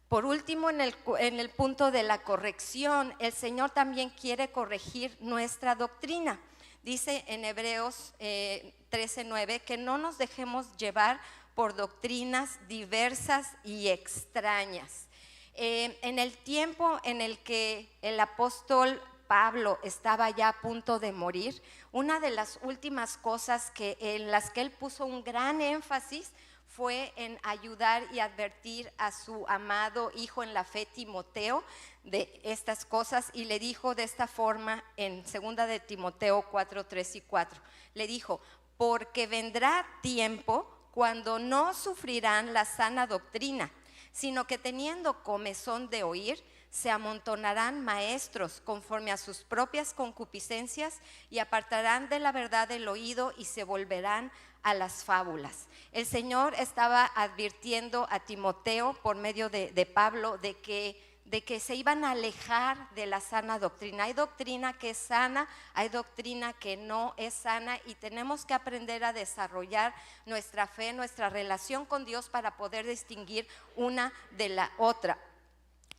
Speaker 2: Por último, en el punto de la corrección, el Señor también quiere corregir nuestra doctrina. Dice en Hebreos 13:9 que no nos dejemos llevar por doctrinas diversas y extrañas. En el tiempo en el que el apóstol Pablo estaba ya a punto de morir, una de las últimas cosas en las que él puso un gran énfasis fue en ayudar y advertir a su amado hijo en la fe, Timoteo, de estas cosas, y le dijo de esta forma en 2 de Timoteo 4:3 y 4. Le dijo: porque vendrá tiempo cuando no sufrirán la sana doctrina, sino que teniendo comezón de oír, se amontonarán maestros conforme a sus propias concupiscencias y apartarán de la verdad el oído y se volverán a las fábulas. El Señor estaba advirtiendo a Timoteo por medio de Pablo de que se iban a alejar de la sana doctrina. Hay doctrina que es sana, hay doctrina que no es sana, y tenemos que aprender a desarrollar nuestra fe, nuestra relación con Dios para poder distinguir una de la otra.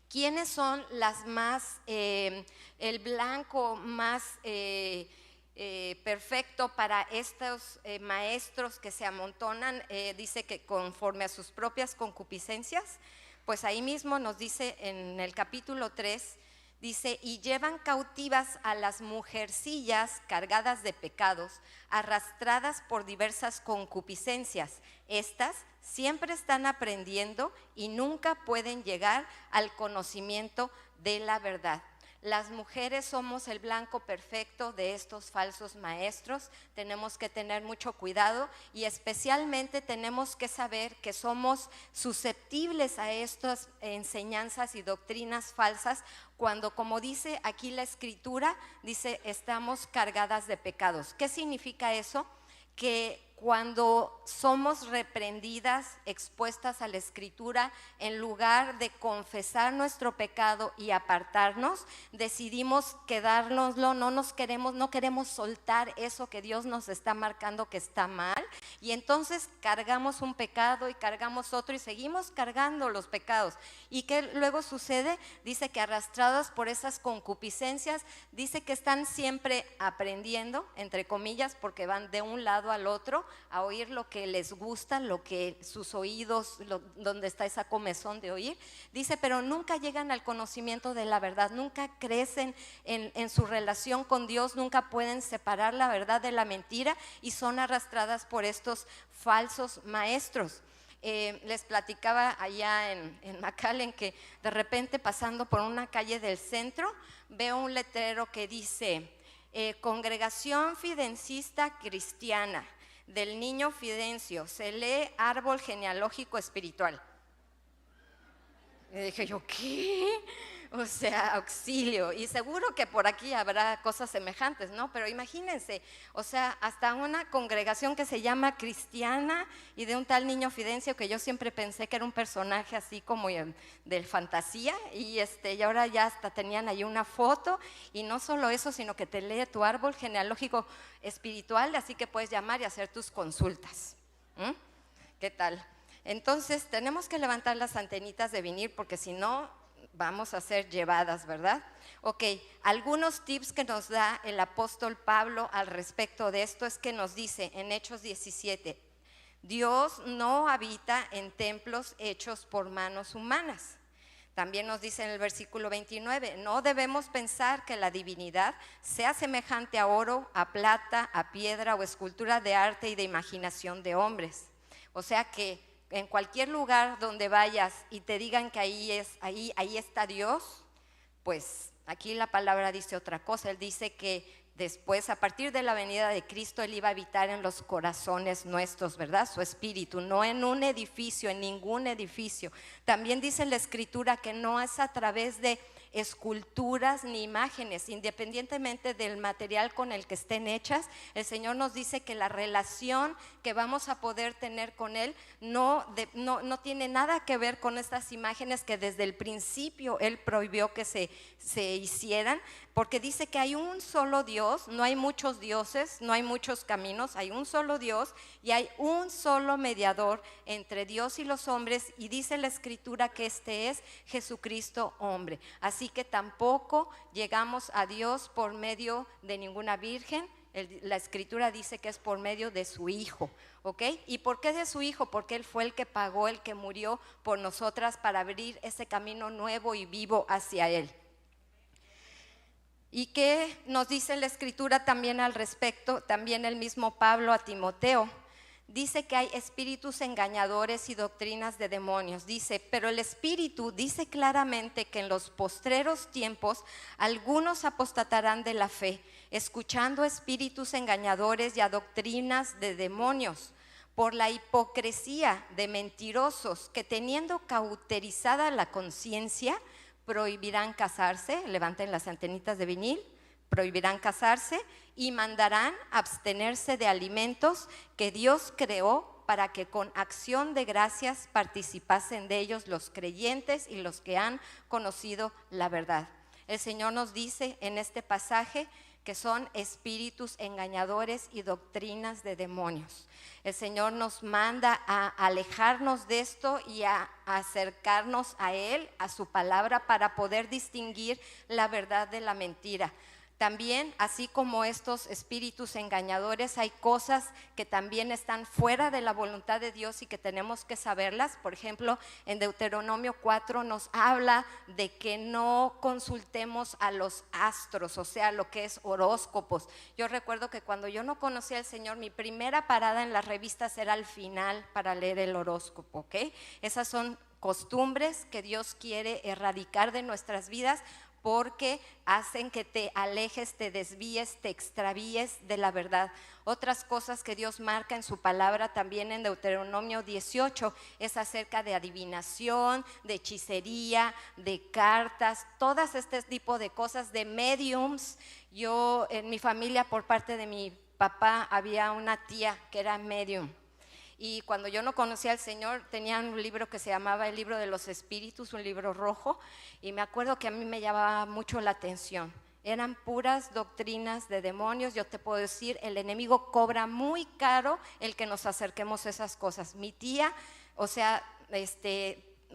Speaker 2: ¿Quiénes son las más, el blanco más perfecto para estos maestros que se amontonan? Dice que conforme a sus propias concupiscencias. Pues ahí mismo nos dice en el capítulo 3, dice: y llevan cautivas a las mujercillas cargadas de pecados, arrastradas por diversas concupiscencias. Estas siempre están aprendiendo y nunca pueden llegar al conocimiento de la verdad. Las mujeres somos el blanco perfecto de estos falsos maestros. Tenemos que tener mucho cuidado y especialmente tenemos que saber que somos susceptibles a estas enseñanzas y doctrinas falsas cuando, como dice aquí la Escritura, dice: estamos cargadas de pecados. ¿Qué significa eso? Que cuando somos reprendidas, expuestas a la Escritura, en lugar de confesar nuestro pecado y apartarnos, decidimos quedárnoslo, no queremos soltar eso que Dios nos está marcando que está mal, y entonces cargamos un pecado y cargamos otro y seguimos cargando los pecados. ¿Y qué luego sucede? Dice que arrastrados por esas concupiscencias, dice que están siempre aprendiendo, entre comillas, porque van de un lado al otro a oír lo que les gusta, lo que sus oídos, donde está esa comezón de oír. Dice, pero nunca llegan al conocimiento de la verdad, nunca crecen en su relación con Dios, nunca pueden separar la verdad de la mentira y son arrastradas por estos falsos maestros. Les platicaba allá en McAllen que de repente, pasando por una calle del centro, veo un letrero que dice: Congregación Fidencista Cristiana del Niño Fidencio, se lee árbol genealógico espiritual. Y dije yo, ¿qué? O sea, auxilio. Y seguro que por aquí habrá cosas semejantes, ¿no? Pero imagínense, o sea, hasta una congregación que se llama Cristiana y de un tal niño Fidencio que yo siempre pensé que era un personaje así como de fantasía y ahora ya hasta tenían ahí una foto y no solo eso, sino que te lee tu árbol genealógico espiritual, así que puedes llamar y hacer tus consultas. ¿Qué tal? Entonces tenemos que levantar las antenitas de vinil porque si no vamos a ser llevadas, ¿verdad? Ok, algunos tips que nos da el apóstol Pablo al respecto de esto es que nos dice en Hechos 17, Dios no habita en templos hechos por manos humanas. También nos dice en el versículo 29, no debemos pensar que la divinidad sea semejante a oro, a plata, a piedra o escultura de arte y de imaginación de hombres. O sea que en cualquier lugar donde vayas y te digan que ahí está Dios, pues aquí la palabra dice otra cosa. Él dice que después, a partir de la venida de Cristo, Él iba a habitar en los corazones nuestros, ¿verdad? Su espíritu, no en un edificio, en ningún edificio. También dice la Escritura que no es a través de esculturas ni imágenes, independientemente del material con el que estén hechas. El Señor nos dice que la relación que vamos a poder tener con Él no tiene nada que ver con estas imágenes que desde el principio Él prohibió que se hicieran, porque dice que hay un solo Dios, no hay muchos dioses, no hay muchos caminos, hay un solo Dios y hay un solo mediador entre Dios y los hombres, y dice la Escritura que este es Jesucristo hombre. Así que tampoco llegamos a Dios por medio de ninguna virgen. La Escritura dice que es por medio de su Hijo, ¿ok? ¿Y por qué de su Hijo? Porque Él fue el que pagó, el que murió por nosotras para abrir ese camino nuevo y vivo hacia Él. ¿Y qué nos dice la Escritura también al respecto? También el mismo Pablo a Timoteo dice que hay espíritus engañadores y doctrinas de demonios. Dice, pero el Espíritu dice claramente que en los postreros tiempos algunos apostatarán de la fe, escuchando espíritus engañadores y a doctrinas de demonios, por la hipocresía de mentirosos que, teniendo cauterizada la conciencia, prohibirán casarse. Levanten las antenitas de vinil. Prohibirán casarse y mandarán abstenerse de alimentos que Dios creó para que con acción de gracias participasen de ellos los creyentes y los que han conocido la verdad. El Señor nos dice en este pasaje que son espíritus engañadores y doctrinas de demonios. El Señor nos manda a alejarnos de esto y a acercarnos a Él, a su palabra, para poder distinguir la verdad de la mentira. También, así como estos espíritus engañadores, hay cosas que también están fuera de la voluntad de Dios y que tenemos que saberlas. Por ejemplo, en Deuteronomio 4 nos habla de que no consultemos a los astros, o sea, lo que es horóscopos. Yo recuerdo que cuando yo no conocía al Señor, mi primera parada en las revistas era al final para leer el horóscopo, ¿ok? Esas son costumbres que Dios quiere erradicar de nuestras vidas, porque hacen que te alejes, te desvíes, te extravíes de la verdad. Otras cosas que Dios marca en su palabra también en Deuteronomio 18 es acerca de adivinación, de hechicería, de cartas, todas este tipo de cosas, de mediums. Yo en mi familia, por parte de mi papá, había una tía que era medium. Y cuando yo no conocía al Señor, tenían un libro que se llamaba El Libro de los Espíritus, un libro rojo, y me acuerdo que a mí me llamaba mucho la atención. Eran puras doctrinas de demonios. Yo te puedo decir, el enemigo cobra muy caro el que nos acerquemos a esas cosas. Mi tía, o sea,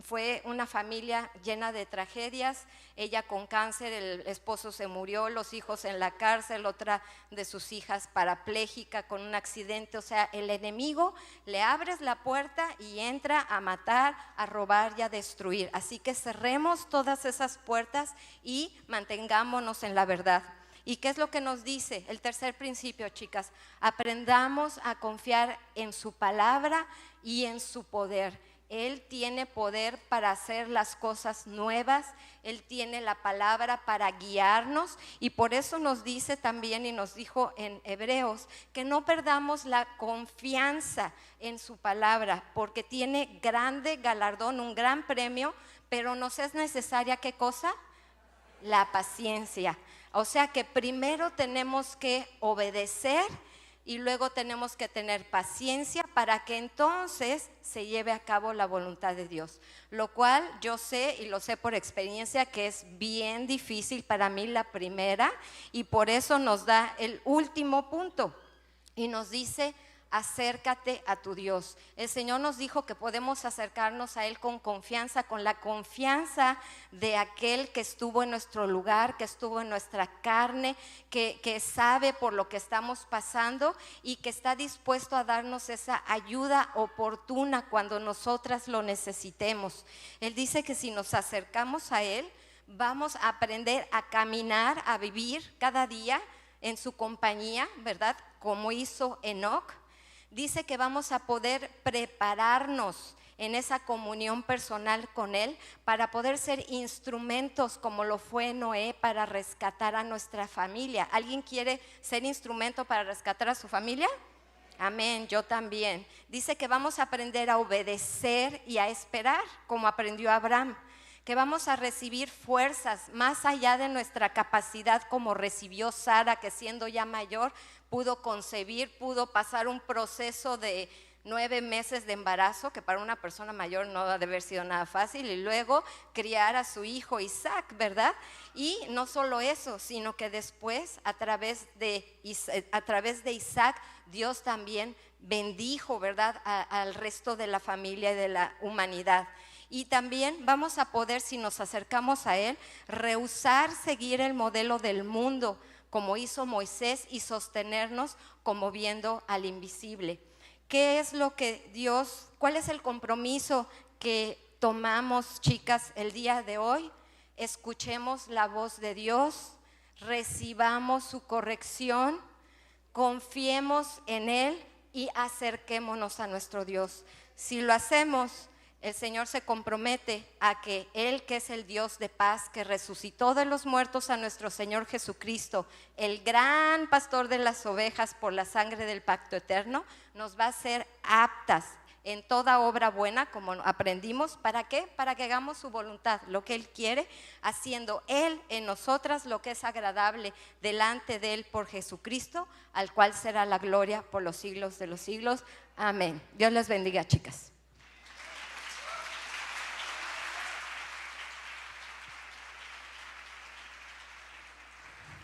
Speaker 2: fue una familia llena de tragedias. Ella con cáncer, el esposo se murió, los hijos en la cárcel, otra de sus hijas parapléjica con un accidente. O sea, el enemigo, le abres la puerta y entra a matar, a robar y a destruir. Así que cerremos todas esas puertas y mantengámonos en la verdad. ¿Y qué es lo que nos dice? El tercer principio, chicas: aprendamos a confiar en su palabra y en su poder. Él tiene poder para hacer las cosas nuevas. Él tiene la palabra para guiarnos, y por eso nos dice también, y nos dijo en Hebreos, que no perdamos la confianza en su palabra, porque tiene grande galardón, un gran premio, pero nos es necesaria, ¿qué cosa? la paciencia. O sea que primero tenemos que obedecer y luego tenemos que tener paciencia para que entonces se lleve a cabo la voluntad de Dios. Lo cual yo sé y lo sé por experiencia que es bien difícil para mí la primera, y por eso nos da el último punto y nos dice: acércate a tu Dios. El Señor nos dijo que podemos acercarnos a Él con confianza, con la confianza de aquel que estuvo en nuestro lugar, que estuvo en nuestra carne, que sabe por lo que estamos pasando y que está dispuesto a darnos esa ayuda oportuna cuando nosotras lo necesitemos. Él dice que si nos acercamos a Él, vamos a aprender a caminar, a vivir cada día en su compañía, ¿verdad? Como hizo Enoc. Dice que vamos a poder prepararnos en esa comunión personal con Él para poder ser instrumentos como lo fue Noé para rescatar a nuestra familia. ¿Alguien quiere ser instrumento para rescatar a su familia? Amén, yo también. Dice que vamos a aprender a obedecer y a esperar como aprendió Abraham. Que vamos a recibir fuerzas más allá de nuestra capacidad, como recibió Sara, que siendo ya mayor pudo concebir, pudo pasar un proceso de 9 meses de embarazo, que para una persona mayor no ha de haber sido nada fácil, y luego criar a su hijo Isaac, ¿verdad? Y no solo eso, sino que después a través de Isaac Dios también bendijo, ¿verdad?, al resto de la familia y de la humanidad. Y también vamos a poder, si nos acercamos a Él, rehusar seguir el modelo del mundo, como hizo Moisés, y sostenernos como viendo al invisible. ¿Qué es lo que Dios, cuál es el compromiso que tomamos, chicas, el día de hoy? Escuchemos la voz de Dios, recibamos su corrección, confiemos en Él y acerquémonos a nuestro Dios. Si lo hacemos, el Señor se compromete a que Él, que es el Dios de paz, que resucitó de los muertos a nuestro Señor Jesucristo, el gran pastor de las ovejas por la sangre del pacto eterno, nos va a hacer aptas en toda obra buena, como aprendimos. ¿Para qué? Para que hagamos su voluntad, lo que Él quiere, haciendo Él en nosotras lo que es agradable delante de Él por Jesucristo, al cual será la gloria por los siglos de los siglos. Amén. Dios les bendiga, chicas.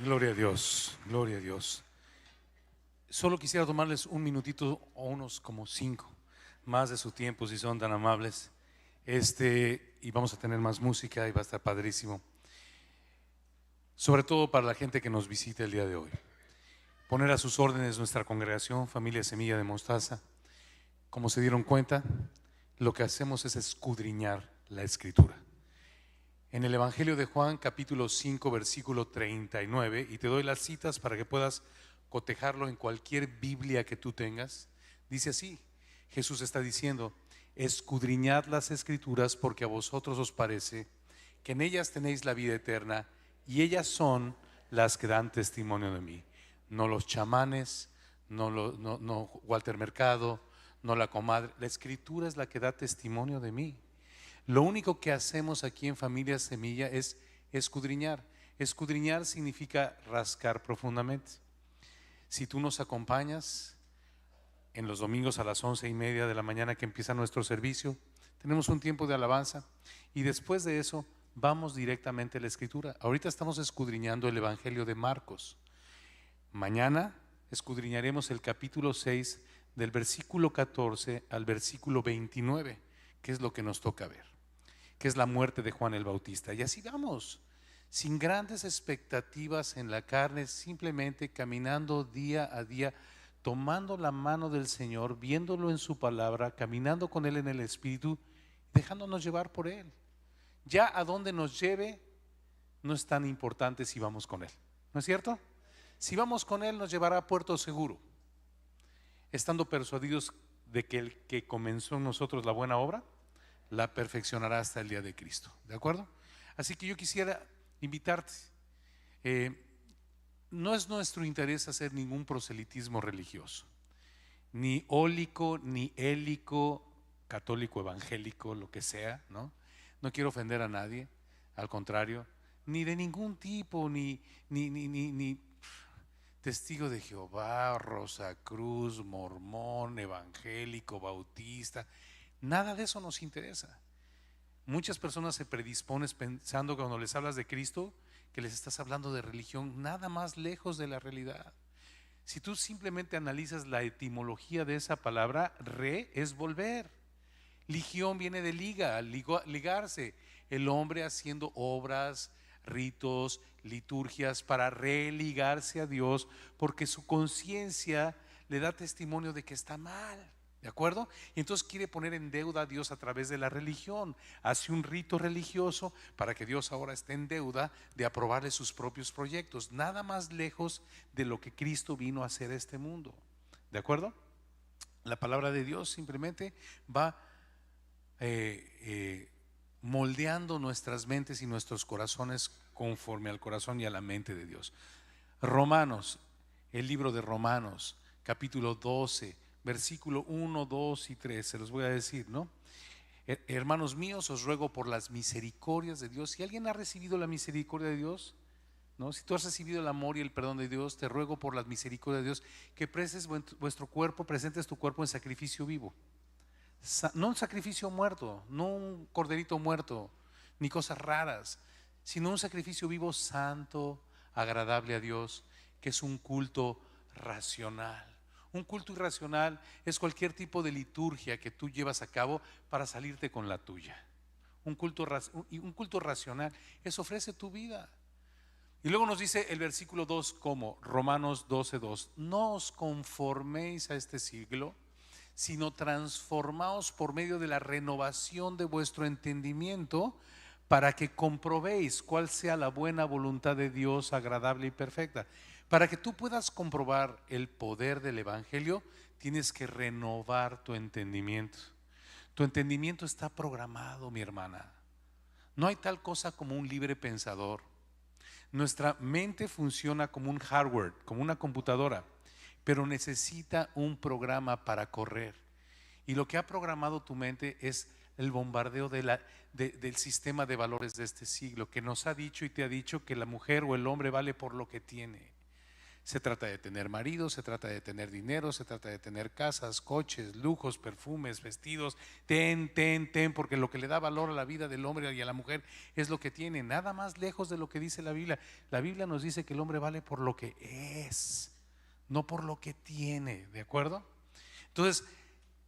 Speaker 1: Gloria a Dios, gloria a Dios. Solo quisiera tomarles un minutito o unos como 5 más de su tiempo, si son tan amables. Y vamos a tener más música y va a estar padrísimo. Sobre todo para la gente que nos visita el día de hoy. Poner a sus órdenes nuestra congregación, Familia Semilla de Mostaza. Como se dieron cuenta, lo que hacemos es escudriñar la Escritura. En el Evangelio de Juan, capítulo 5, versículo 39, y te doy las citas para que puedas cotejarlo en cualquier Biblia que tú tengas, dice así: Jesús está diciendo: escudriñad las Escrituras, porque a vosotros os parece que en ellas tenéis la vida eterna, y ellas son las que dan testimonio de mí. No los chamanes, no Walter Mercado, no la comadre. La Escritura es la que da testimonio de mí. Lo único que hacemos aquí en Familia Semilla es escudriñar. Escudriñar significa rascar profundamente. Si tú nos acompañas en los domingos a las 11:30 de la mañana, que empieza nuestro servicio, tenemos un tiempo de alabanza y después de eso vamos directamente a la Escritura. Ahorita estamos escudriñando el Evangelio de Marcos. Mañana escudriñaremos el capítulo 6 del versículo 14 al versículo 29, que es lo que nos toca ver, que es la muerte de Juan el Bautista. Y así vamos, sin grandes expectativas en la carne, simplemente caminando día a día, tomando la mano del Señor, viéndolo en su palabra, caminando con Él en el Espíritu, dejándonos llevar por Él. Ya a donde nos lleve no es tan importante si vamos con Él, ¿no es cierto? Si vamos con Él nos llevará a puerto seguro, estando persuadidos de que el que comenzó en nosotros la buena obra la perfeccionará hasta el día de Cristo, ¿de acuerdo? Así que yo quisiera invitarte. No es nuestro interés hacer ningún proselitismo religioso, ni hólico, ni élico, católico, evangélico, lo que sea, ¿no? No quiero ofender a nadie, al contrario, ni de ningún tipo, ni testigo de Jehová, Rosacruz, mormón, evangélico, bautista. Nada de eso nos interesa. Muchas personas se predisponen pensando que cuando les hablas de Cristo, que les estás hablando de religión, nada más lejos de la realidad. Si tú simplemente analizas la etimología de esa palabra, re es volver. Ligión viene de liga, ligarse. El hombre haciendo obras, ritos, liturgias para religarse a Dios, porque su conciencia le da testimonio de que está mal. ¿De acuerdo? Y entonces quiere poner en deuda a Dios a través de la religión. Hace un rito religioso para que Dios ahora esté en deuda de aprobarle sus propios proyectos. Nada más lejos de lo que Cristo vino a hacer a este mundo. ¿De acuerdo? La palabra de Dios simplemente va moldeando nuestras mentes y nuestros corazones conforme al corazón y a la mente de Dios. Romanos, el libro de Romanos, capítulo 12, versículo 1, 2 y 3, se los voy a decir, ¿no? Hermanos míos, os ruego por las misericordias de Dios. Si alguien ha recibido la misericordia de Dios, ¿no? Si tú has recibido el amor y el perdón de Dios, te ruego por las misericordias de Dios que presentes tu cuerpo en sacrificio vivo. No un sacrificio muerto, no un corderito muerto, ni cosas raras, sino un sacrificio vivo, santo, agradable a Dios, que es un culto racional. Un culto irracional es cualquier tipo de liturgia que tú llevas a cabo para salirte con la tuya. Un culto racional es ofrece tu vida. Y luego nos dice el versículo 2 como Romanos 12:2, no os conforméis a este siglo, sino transformaos por medio de la renovación de vuestro entendimiento, para que comprobéis cuál sea la buena voluntad de Dios, agradable y perfecta. Para que tú puedas comprobar el poder del Evangelio, tienes que renovar tu entendimiento. Tu entendimiento está programado, mi hermana. No hay tal cosa como un libre pensador. Nuestra mente funciona como un hardware, como una computadora, pero necesita un programa para correr. Y lo que ha programado tu mente es el bombardeo del sistema de valores de este siglo, que nos ha dicho y te ha dicho que la mujer o el hombre vale por lo que tiene. Se trata de tener marido, se trata de tener dinero, se trata de tener casas, coches, lujos, perfumes, vestidos, porque lo que le da valor a la vida del hombre y a la mujer es lo que tiene. Nada más lejos de lo que dice la Biblia. La Biblia nos dice que el hombre vale por lo que es, no por lo que tiene, ¿de acuerdo? Entonces,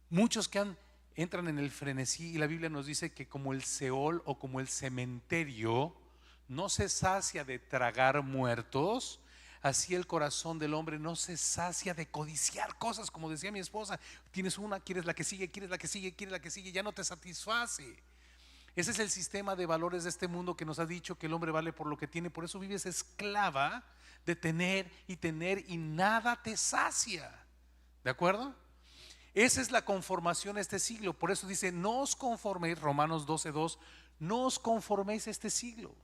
Speaker 1: muchos que entran en el frenesí, y la Biblia nos dice que como el Seol o como el cementerio no se sacia de tragar muertos, así el corazón del hombre no se sacia de codiciar cosas. Como decía mi esposa, tienes una, quieres la que sigue, quieres la que sigue, quieres la que sigue, ya no te satisface. Ese es el sistema de valores de este mundo que nos ha dicho que el hombre vale por lo que tiene. Por eso vives esclava de tener y nada te sacia. ¿De acuerdo? Esa es la conformación a este siglo. Por eso dice, no os conforméis, Romanos 12:2, no os conforméis a este siglo,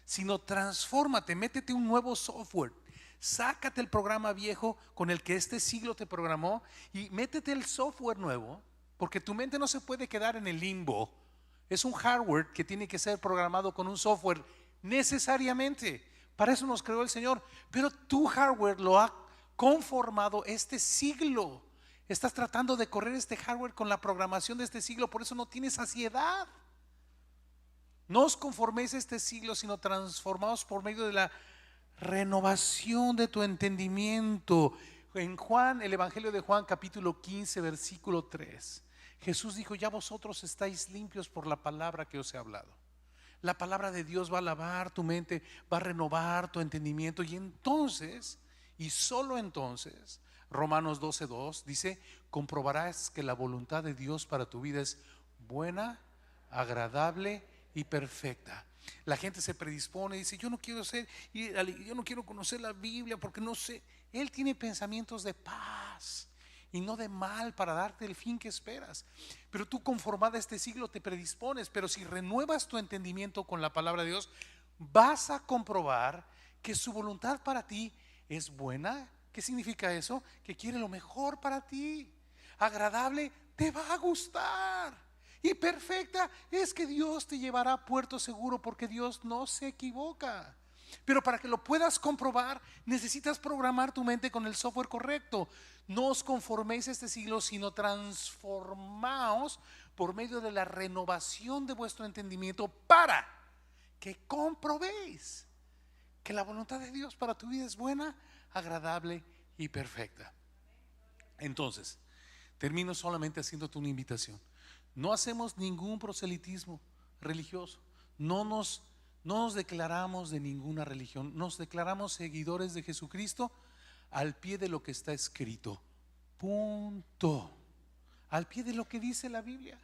Speaker 1: sino transfórmate, métete un nuevo software. Sácate el programa viejo con el que este siglo te programó y métete el software nuevo, porque tu mente no se puede quedar en el limbo. Es un hardware que tiene que ser programado con un software necesariamente. Para eso nos creó el Señor. Pero tu hardware lo ha conformado este siglo. Estás tratando de correr este hardware con la programación de este siglo, por eso no tienes saciedad. No os conforméis a este siglo, sino transformaos por medio de la renovación de tu entendimiento. En Juan, el Evangelio de Juan, capítulo 15, versículo 3, Jesús dijo, ya vosotros estáis limpios por la palabra que os he hablado. La palabra de Dios va a lavar tu mente, va a renovar tu entendimiento, y entonces, y solo entonces, Romanos 12:2 dice, comprobarás que la voluntad de Dios para tu vida es buena, agradable y perfecta. La gente se predispone y dice, yo no quiero conocer la Biblia porque no sé. Él tiene pensamientos de paz y no de mal para darte el fin que esperas. Pero tú, conformada a este siglo, te predispones. Pero si renuevas tu entendimiento con la palabra de Dios, vas a comprobar que su voluntad para ti es buena. ¿Qué significa eso? Que quiere lo mejor para ti. Agradable, te va a gustar. y perfecta es que Dios te llevará a puerto seguro, porque Dios no se equivoca. Pero para que lo puedas comprobar, necesitas programar tu mente con el software correcto. No os conforméis a este siglo, sino transformaos por medio de la renovación de vuestro entendimiento, para que comprobéis que la voluntad de Dios para tu vida es buena, agradable y perfecta. Entonces, termino solamente haciéndote una invitación. No hacemos ningún proselitismo religioso. No nos declaramos de ninguna religión. Nos declaramos seguidores de Jesucristo al pie de lo que está escrito. Punto. Al pie de lo que dice la Biblia.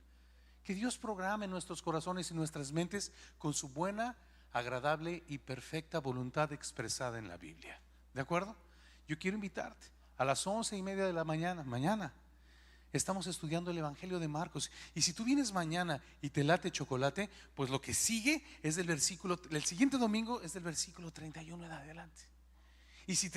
Speaker 1: Que Dios programe nuestros corazones y nuestras mentes con su buena, agradable y perfecta voluntad expresada en la Biblia. ¿De acuerdo? Yo quiero invitarte a las 11:30 de la mañana. Estamos estudiando el Evangelio de Marcos. Y si tú vienes mañana y te late chocolate, pues lo que sigue es del versículo, el siguiente domingo es del versículo 31 en adelante. Y si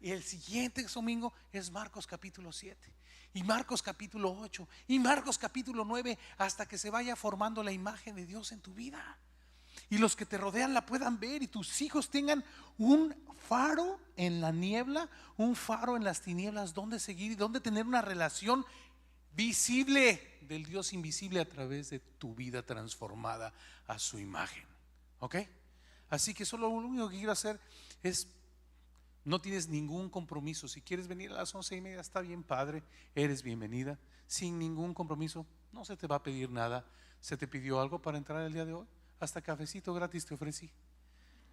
Speaker 1: el siguiente domingo es Marcos capítulo 7, y Marcos capítulo 8, y Marcos capítulo 9, hasta que se vaya formando la imagen de Dios en tu vida. Y los que te rodean la puedan ver, y tus hijos tengan un faro en la niebla, un faro en las tinieblas, donde seguir y donde tener una relación visible del Dios invisible a través de tu vida transformada a su imagen. ¿Ok? Así que solo lo único que quiero hacer es, no tienes ningún compromiso. Si quieres venir a las 11:30, está bien, padre, eres bienvenida, sin ningún compromiso. No se te va a pedir nada. ¿Se te pidió algo para entrar el día de hoy? Hasta cafecito gratis te ofrecí,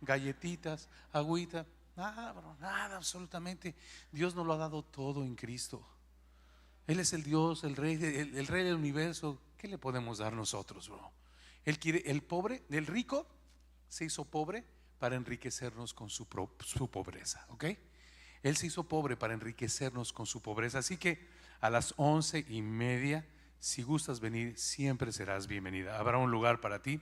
Speaker 1: galletitas, agüita, nada, bro, nada, absolutamente. Dios nos lo ha dado todo en Cristo. Él es el Dios, el Rey, el Rey del universo. ¿Qué le podemos dar nosotros, bro? Él quiere, el rico se hizo pobre para enriquecernos con su pobreza, ¿ok? Él se hizo pobre para enriquecernos con su pobreza. Así que a las 11:30, si gustas venir, siempre serás bienvenida. Habrá un lugar para ti,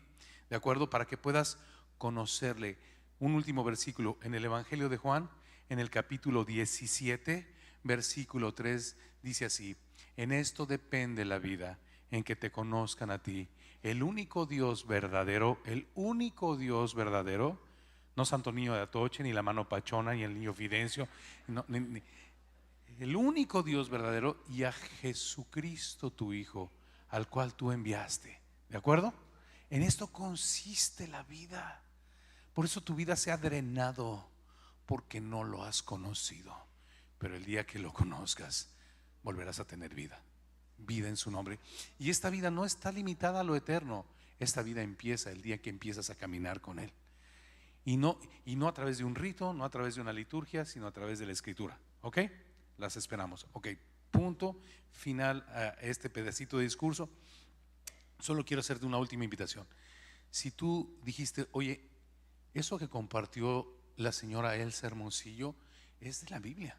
Speaker 1: ¿de acuerdo? Para que puedas conocerle. Un último versículo en el Evangelio de Juan, en el capítulo 17, versículo 3, dice así: en esto depende la vida, en que te conozcan a ti, el único Dios verdadero, no Santo Niño de Atoche, ni la mano pachona, ni el niño Fidencio, no, el único Dios verdadero, y a Jesucristo tu Hijo, al cual tú enviaste. ¿De acuerdo? En esto consiste la vida. Por eso tu vida se ha drenado, porque no lo has conocido. Pero el día que lo conozcas, volverás a tener vida en su nombre. Y esta vida no está limitada a lo eterno. Esta vida empieza el día que empiezas a caminar con Él. Y no a través de un rito, no a través de una liturgia, sino a través de la Escritura. ¿Ok? Las esperamos. Ok, punto final a este pedacito de discurso. Solo quiero hacerte una última invitación. Si tú dijiste, oye, eso que compartió la señora Elsa Hermosillo es de la Biblia.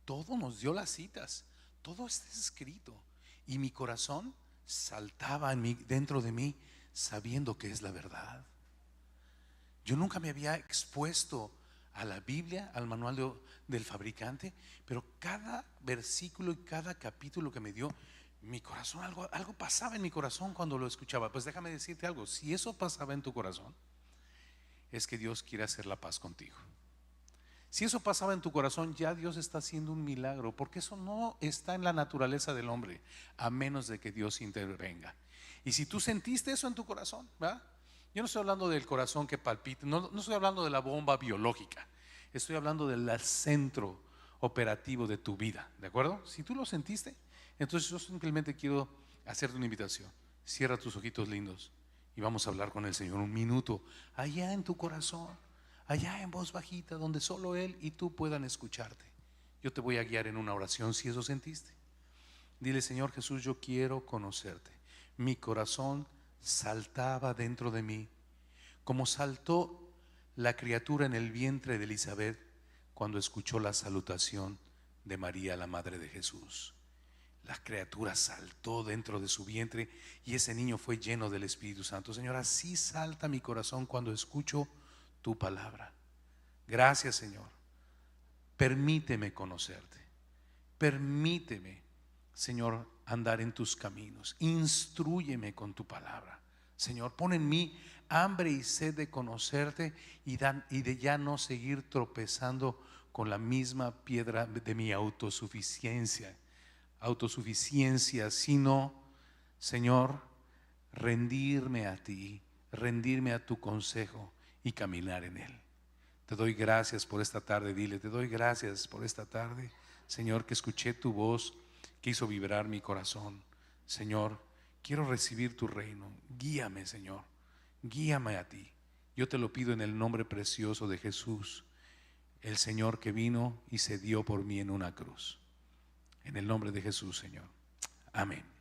Speaker 1: Todo nos dio las citas, todo está escrito. Y mi corazón saltaba dentro de mí, sabiendo que es la verdad. Yo nunca me había expuesto a la Biblia, al manual del fabricante, pero cada versículo y cada capítulo que me dio, mi corazón, algo pasaba en mi corazón cuando lo escuchaba. Pues déjame decirte algo: si eso pasaba en tu corazón, es que Dios quiere hacer la paz contigo. Si eso pasaba en tu corazón, ya Dios está haciendo un milagro, porque eso no está en la naturaleza del hombre, a menos de que Dios intervenga. Y si tú sentiste eso en tu corazón, ¿verdad? Yo no estoy hablando del corazón que palpita, no estoy hablando de la bomba biológica, estoy hablando del centro operativo de tu vida, ¿de acuerdo? Si tú lo sentiste, entonces yo simplemente quiero hacerte una invitación. Cierra tus ojitos lindos y vamos a hablar con el Señor un minuto, allá en tu corazón, allá en voz bajita, donde solo Él y tú puedan escucharte. Yo te voy a guiar en una oración si eso sentiste. Dile: Señor Jesús, yo quiero conocerte. Mi corazón saltaba dentro de mí, como saltó la criatura en el vientre de Elizabeth cuando escuchó la salutación de María, la madre de Jesús. La criatura saltó dentro de su vientre y ese niño fue lleno del Espíritu Santo. Señor, así salta mi corazón cuando escucho tu palabra. Gracias, Señor. Permíteme conocerte. Permíteme Señor, andar en tus caminos. Instrúyeme con tu palabra. Señor, pon en mí hambre y sed de conocerte y de ya no seguir tropezando con la misma piedra de mi autosuficiencia, sino, Señor, rendirme a ti, rendirme a tu consejo y caminar en él. Te doy gracias por esta tarde, dile, te doy gracias por esta tarde, Señor, que escuché tu voz, que hizo vibrar mi corazón. Señor, quiero recibir tu reino. Guíame, Señor, guíame a ti. Yo te lo pido en el nombre precioso de Jesús, el Señor que vino y se dio por mí en una cruz. En el nombre de Jesús, Señor. Amén.